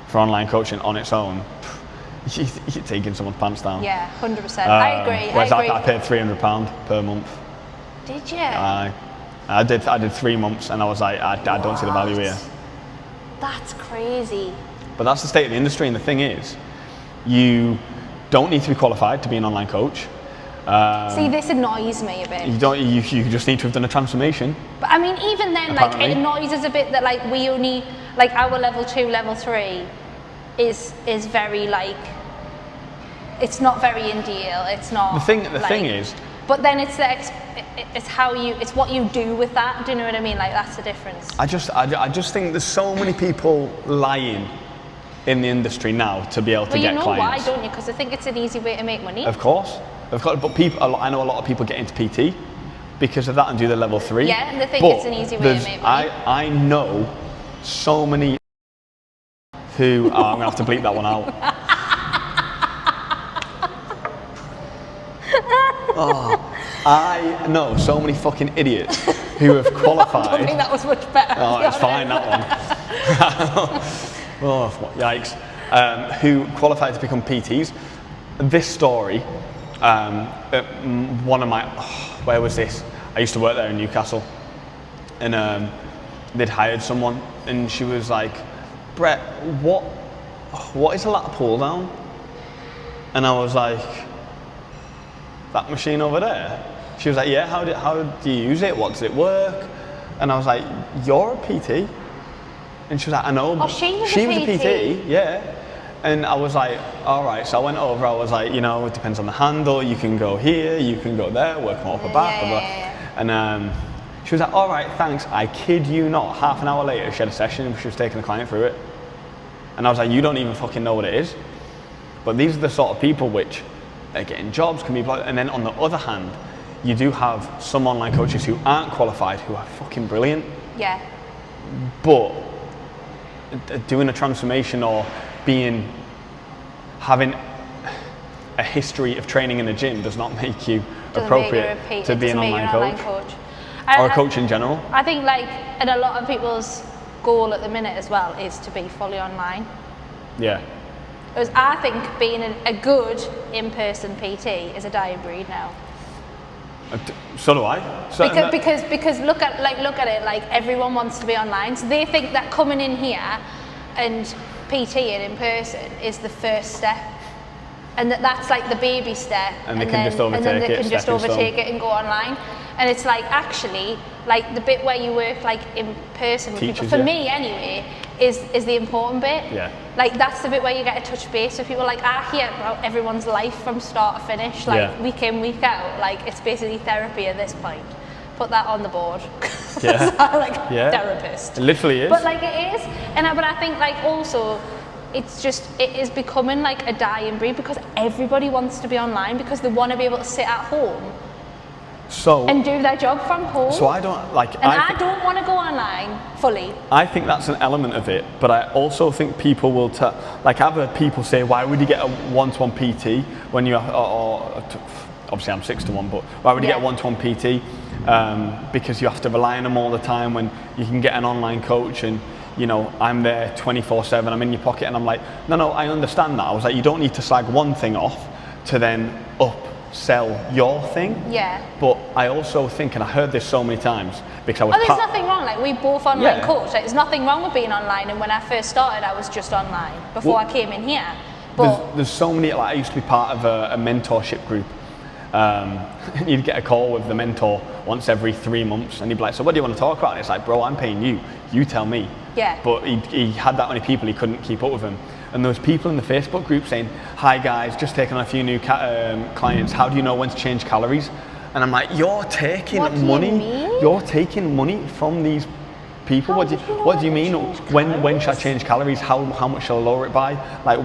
for online coaching on its own, you're taking someone's pants down. Yeah, 100%. I agree. Whereas I agree. I paid £300 per month. Did you? I did 3 months, and I was like, I don't see the value here. That's crazy. But that's the state of the industry, and the thing is, you don't need to be qualified to be an online coach. See, this annoys me a bit. You don't. You just need to have done a transformation. But I mean, even then, Apparently. like, it annoys us a bit that like we only, like our level 2, level 3 is very like, it's not very in deal. It's not. The thing is. But then it's it's what you do with that. Do you know what I mean? Like that's the difference. I just think there's so many people lying in the industry now to be able to get clients. Well, you know why, don't you? Because I think it's an easy way to make money. Of course. But I know a lot of people get into PT because of that and do the level 3. Yeah, and they think it's an easy way to make money. I know so many who, I'm going to have to bleep that one out. I know so many fucking idiots who have qualified. I don't think that was much better. Oh, it's fine, that one. Oh, yikes. Who qualified to become PTs. This story, one of my, where was this? I used to work there in Newcastle, and they'd hired someone, and she was like, Brett, what is a lat pull down? And I was like, that machine over there? She was like, yeah, how do you use it? What does it work? And I was like, you're a PT? And she was like, I know. Oh, she was a PT? PT, yeah. And I was like, all right. So I went over, I was like, it depends on the handle. You can go here, you can go there, work from upper back, blah, blah. And she was like, all right, thanks. I kid you not, half an hour later, she had a session and she was taking the client through it. And I was like, you don't even fucking know what it is. But these are the sort of people which are getting jobs, can be, and then on the other hand, you do have some online coaches who aren't qualified who are fucking brilliant. Yeah. But doing a transformation or having a history of training in a gym does not make you appropriate to be an online coach. Or a coach in general. I think and a lot of people's goal at the minute as well is to be fully online. Yeah. Whereas I think being a good in-person PT is a dying breed now. So do I. Because look at it, like everyone wants to be online, so they think that coming in here and PTing in person is the first step, and that's like the baby step, and then they can just overtake it and go online. And it's like actually like the bit where you work like in person with people, for me anyway, is the important bit. Yeah. Like that's the bit where you get to touch base with people. Like I hear about everyone's life from start to finish, week in, week out. Like it's basically therapy at this point. Put that on the board. Yeah. Therapist. It literally is. But like it is, but I think like also it is becoming like a dying breed because everybody wants to be online because they want to be able to sit at home. And do their job from home. So I don't like. And I don't want to go online fully. I think that's an element of it, but I also think people will I've heard people say, why would you get a one-to-one PT when you have, obviously I'm 6-to-1, but why would you get a one-to-one PT? Because you have to rely on them all the time when you can get an online coach and I'm there 24/7, I'm in your pocket, and I'm like, no, I understand that. I was like, you don't need to slag one thing off to then upsell your thing. Yeah. But I also think, and I heard this so many times, because I was there's nothing wrong, like we both online coach, like, there's nothing wrong with being online, and when I first started I was just online before I came in here. But there's so many, I used to be part of a mentorship group. You'd get a call with the mentor once every 3 months and he'd be like, so what do you want to talk about? And it's like, bro, I'm paying you tell me. Yeah. But he had that many people, he couldn't keep up with them. And there was people in the Facebook group saying, hi guys, just taking on a few new clients, how do you know when to change calories? And I'm like, you're taking money. You're taking money from these people. What do you mean? When should I change calories? How much shall I lower it by? Like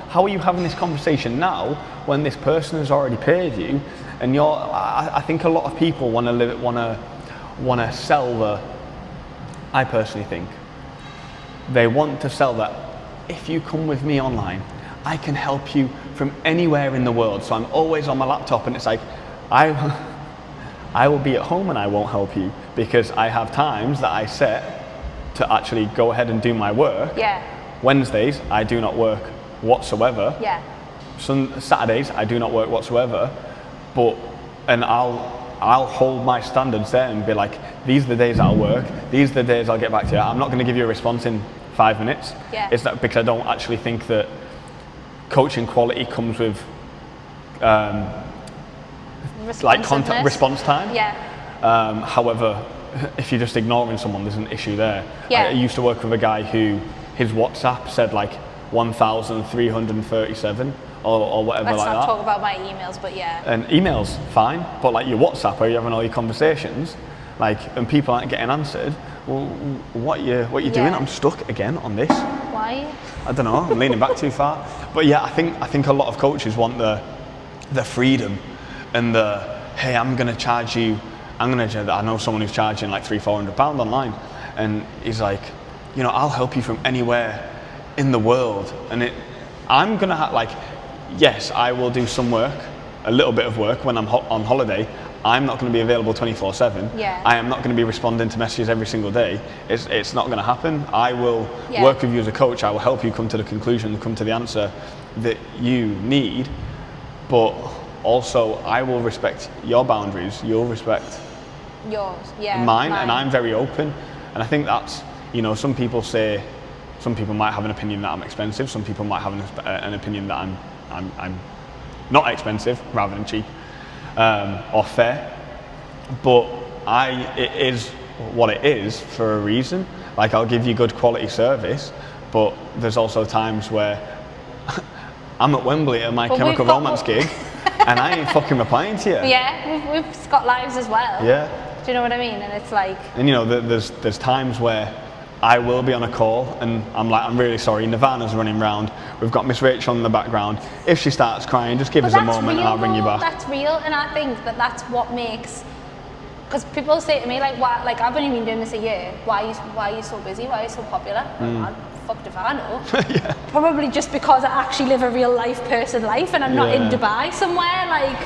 how are you having this conversation now when this person has already paid you? And I think a lot of people want to sell I personally think they want to sell that if you come with me online, I can help you from anywhere in the world. So I'm always on my laptop, and it's like, I will be at home and I won't help you because I have times that I set to actually go ahead and do my work. Yeah. Wednesdays, I do not work whatsoever. Yeah. Saturdays, I do not work whatsoever. And I'll hold my standards there and be like, these are the days I'll work. These are the days I'll get back to you. I'm not going to give you a response in 5 minutes. Yeah. It's not because I don't actually think that coaching quality comes with like contact response time. Yeah. However, if you're just ignoring someone, there's an issue there. Yeah. I used to work with a guy who his WhatsApp said like 1,337 or whatever. Let's like not that. talk about my emails, but yeah. And emails, fine, but like your WhatsApp where you're having all your conversations, like, and people aren't getting answered. Well, what you doing? I'm stuck again on this. Why? I don't know. I'm leaning back too far. But yeah, I think a lot of coaches want the freedom and the, hey, I'm gonna charge you. I know someone who's charging like £300-400 online, and he's like, you know, I'll help you from anywhere in the world, and I'm gonna like, yes, I will do some work, a little bit of work when I'm on holiday. I'm not going to be available 24/7. Yeah. I am not going to be responding to messages every single day. It's not going to happen. I will work with you as a coach. I will help you come to the conclusion, come to the answer that you need, but also I will respect your boundaries. You'll respect yours, mine, and I'm very open. And I think that's, you know, some people might have an opinion that I'm expensive. Some people might have an opinion that I'm not expensive rather than cheap. Or fair, but it is what it is for a reason. Like, I'll give you good quality service, but there's also times where I'm at Wembley at my Chemical Romance gig and I ain't fucking replying to you. Yeah, we've got lives as well. Yeah. Do you know what I mean? And it's like... And you know, there's times where I will be on a call and I'm like, I'm really sorry, Nirvana's running round, we've got Miss Rachel in the background. If she starts crying, just give us a moment and I'll bring you back. That's real, and I think that's what makes, because people say to me like, why, like, I've only been doing this a year, why are you so busy, why are you so popular? I'm fucked if I know. Yeah. Probably just because I actually live a real life person life and I'm not in Dubai somewhere, like,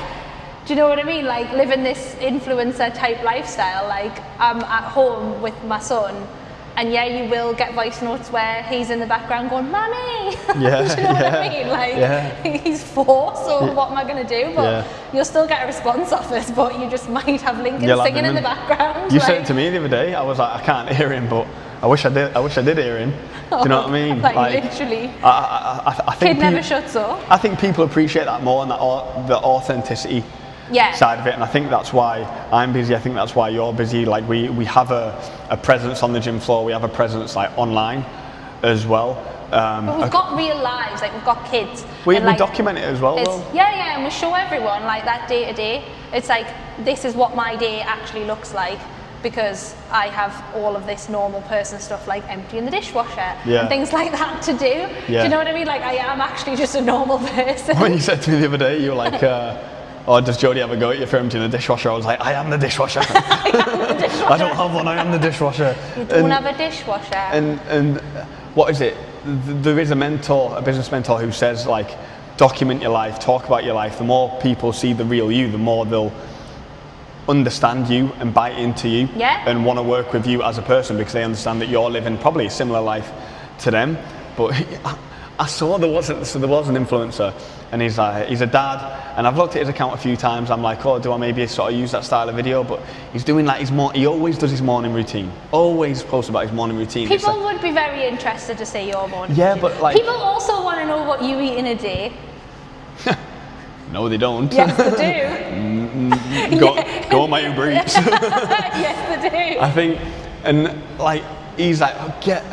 do you know what I mean? Like, living this influencer type lifestyle, like, I'm at home with my son. And yeah, you will get voice notes where he's in the background going, "Mommy." Yeah, do you know what I mean? Like, he's 4, so what am I going to do? But you'll still get a response off us, but you just might have Lincoln singing in the background. You said it to me the other day. I was like, I can't hear him, but I wish I did hear him. Do you know what I mean? Like literally. I think Kid never shuts up. I think people appreciate that more, and the authenticity side of it, and I think that's why I'm busy. I think that's why you're busy. Like, we have a presence on the gym floor. We have a presence like online as well. But we've got real lives. Like, we've got kids. We document it as well. And we show everyone like that day to day. It's like, this is what my day actually looks like, because I have all of this normal person stuff like emptying the dishwasher and things like that to do. Yeah. Do you know what I mean? Like, I am actually just a normal person. When you said to me the other day, you were like, oh, does Jodie have a go at you for emptying the dishwasher? I was like, I am the dishwasher. I don't have one, I am the dishwasher. You don't have a dishwasher. And what is it? There is a business mentor who says, like, document your life, talk about your life. The more people see the real you, the more they'll understand you and bite into you and want to work with you as a person, because they understand that you're living probably a similar life to them. But I saw there was an influencer, and he's a dad, and I've looked at his account a few times. I'm like, oh, do I maybe sort of use that style of video? But he's doing like he always does his morning routine. Always posts about his morning routine. People would be very interested to see your morning routine. Yeah, but like, people also want to know what you eat in a day. No, they don't. Yes, they do. Go on my Uber Eats. Yes, they do. I think, and like, he's like, get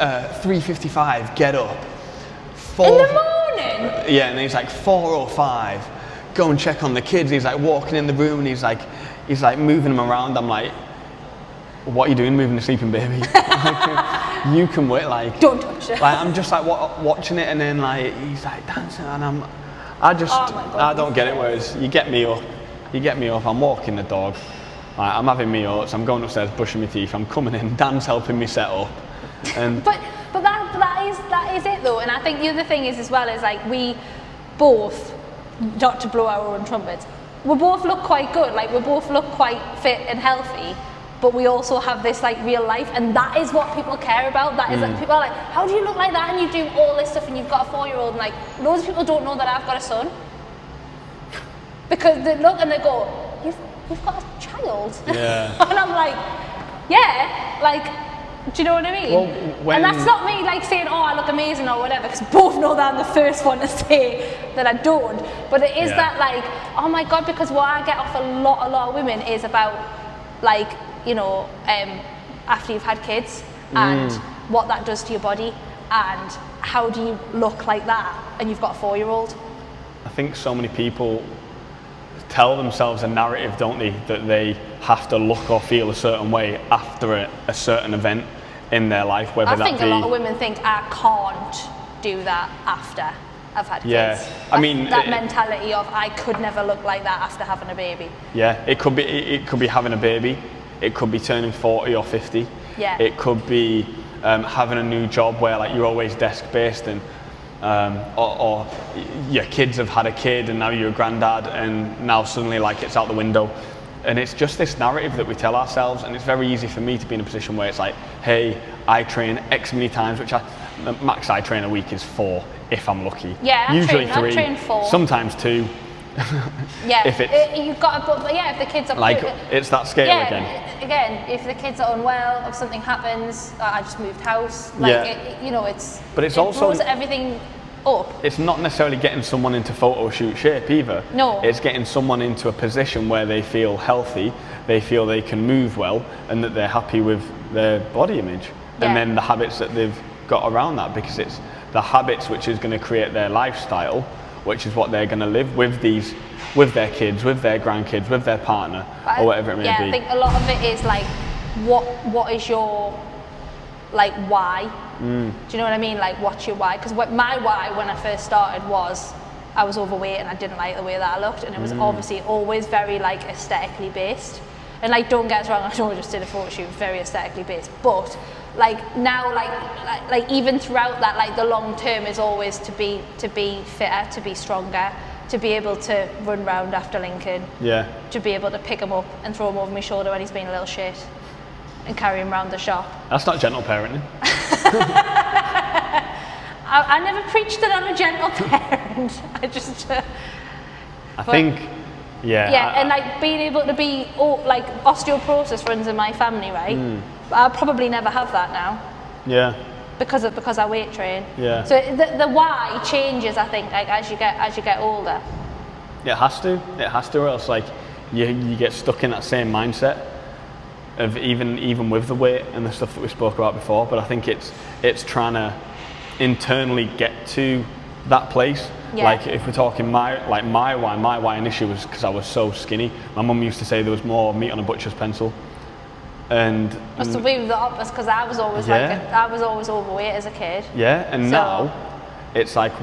3:55, get up. In the morning? Yeah, and he's like 4:05, go and check on the kids. He's like walking in the room and he's like moving them around. I'm like, what are you doing moving the sleeping baby? Like, you can wait, like, don't touch it. Like, I'm just like watching it, and then like he's like dancing, and I don't get it. Whereas you get me up, I'm walking the dog, like, I'm having me oats, I'm going upstairs brushing my teeth, I'm coming in, Dan's helping me set up, and but that that is it though. And I think the other thing is as well is like we both, not to blow our own trumpets, we both look quite good. Like we both look quite fit and healthy. But we also have this like real life, and that is what people care about. That is like, people are like, how do you look like that and you do all this stuff and you've got a 4-year-old? And like loads of people don't know that I've got a son, because they look and they go, you've got a child. Yeah. And I'm like, yeah, like, do you know what I mean? Well, and that's not me like saying, oh, I look amazing or whatever, because both know that I'm the first one to say that I don't. But it is that like, oh my God, because what I get off a lot of women is about like, you know, after you've had kids and what that does to your body and how do you look like that and you've got a 4-year-old. I think so many people tell themselves a narrative, don't they, that they have to look or feel a certain way after a certain event in their life, whether that be... I think a lot of women think I can't do that after I've had kids. Yeah, I mean... That mentality of I could never look like that after having a baby. Yeah, it could be having a baby. It could be turning 40 or 50. Yeah. It could be having a new job where like you're always desk-based and or your kids have had a kid and now you're a granddad and now suddenly like it's out the window. And it's just this narrative that we tell ourselves, and it's very easy for me to be in a position where it's like, hey, I train X many times, which max I train a week is 4 if I'm lucky. Yeah, usually 3, I train 4. Sometimes 2. Yeah, if it's you've got to, but yeah, if the kids are like it's that scale again, if the kids are unwell, if something happens, I just moved house, like you know, but it also throws everything up. It's not necessarily getting someone into photo shoot shape either. No, it's getting someone into a position where they feel healthy, they feel they can move well, and that they're happy with their body image, and then the habits that they've got around that, because it's the habits which is going to create their lifestyle, which is what they're going to live with with their kids, with their grandkids, with their partner, or whatever it may be. Yeah, I think a lot of it is like, what is your like why? Do you know what I mean? Like, what's your why? Because my why when I first started was I was overweight and I didn't like the way that I looked, and it was obviously always very like aesthetically based. And like, don't get us wrong, I know I just did a photo shoot, very aesthetically based, but like now, like even throughout that, like the long term is always to be fitter, to be stronger, to be able to run round after Lincoln, to be able to pick him up and throw him over my shoulder when he's been a little shit, and carry him around the shop. That's not gentle parenting. I never preached that I'm a gentle parent. I just. I think. Yeah, and like being able to be, like osteoporosis runs in my family, right? I'll probably never have that now. Yeah. Because I weight train. Yeah. So the why changes, I think, like as you get older. It has to, or else like you get stuck in that same mindset of even with the weight and the stuff that we spoke about before. But I think it's trying to internally get to that place. Yeah. Like if we're talking my why initially was because I was so skinny. My mum used to say there was more meat on a butcher's pencil, and must have been the opposite, because I was always I was always overweight as a kid. Yeah, and now it's like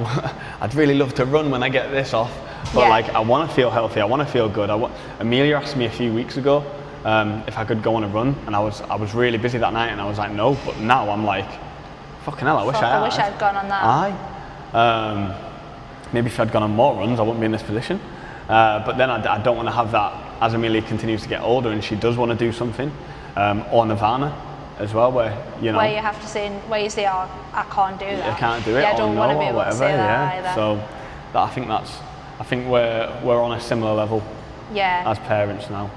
I'd really love to run when I get this off, but like I want to feel healthy, I want to feel good. Amelia asked me a few weeks ago if I could go on a run, and I was really busy that night, and I was like no, but now I'm like, fucking hell, I wish I'd gone on that. Maybe if I'd gone on more runs, I wouldn't be in this position. But then I don't want to have that as Amelia continues to get older and she does want to do something, or Nirvana as well, where you have to say, I can't do that. I can't do it. Yeah, I don't want to be able to say that either. So I think we're on a similar level. Yeah. As parents now.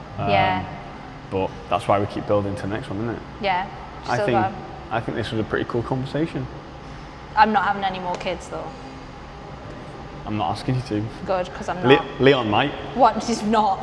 But that's why we keep building to the next one, isn't it? Yeah. I think this was a pretty cool conversation. I'm not having any more kids though. I'm not asking you to. Good, because I'm not. Leon might. What? He's not.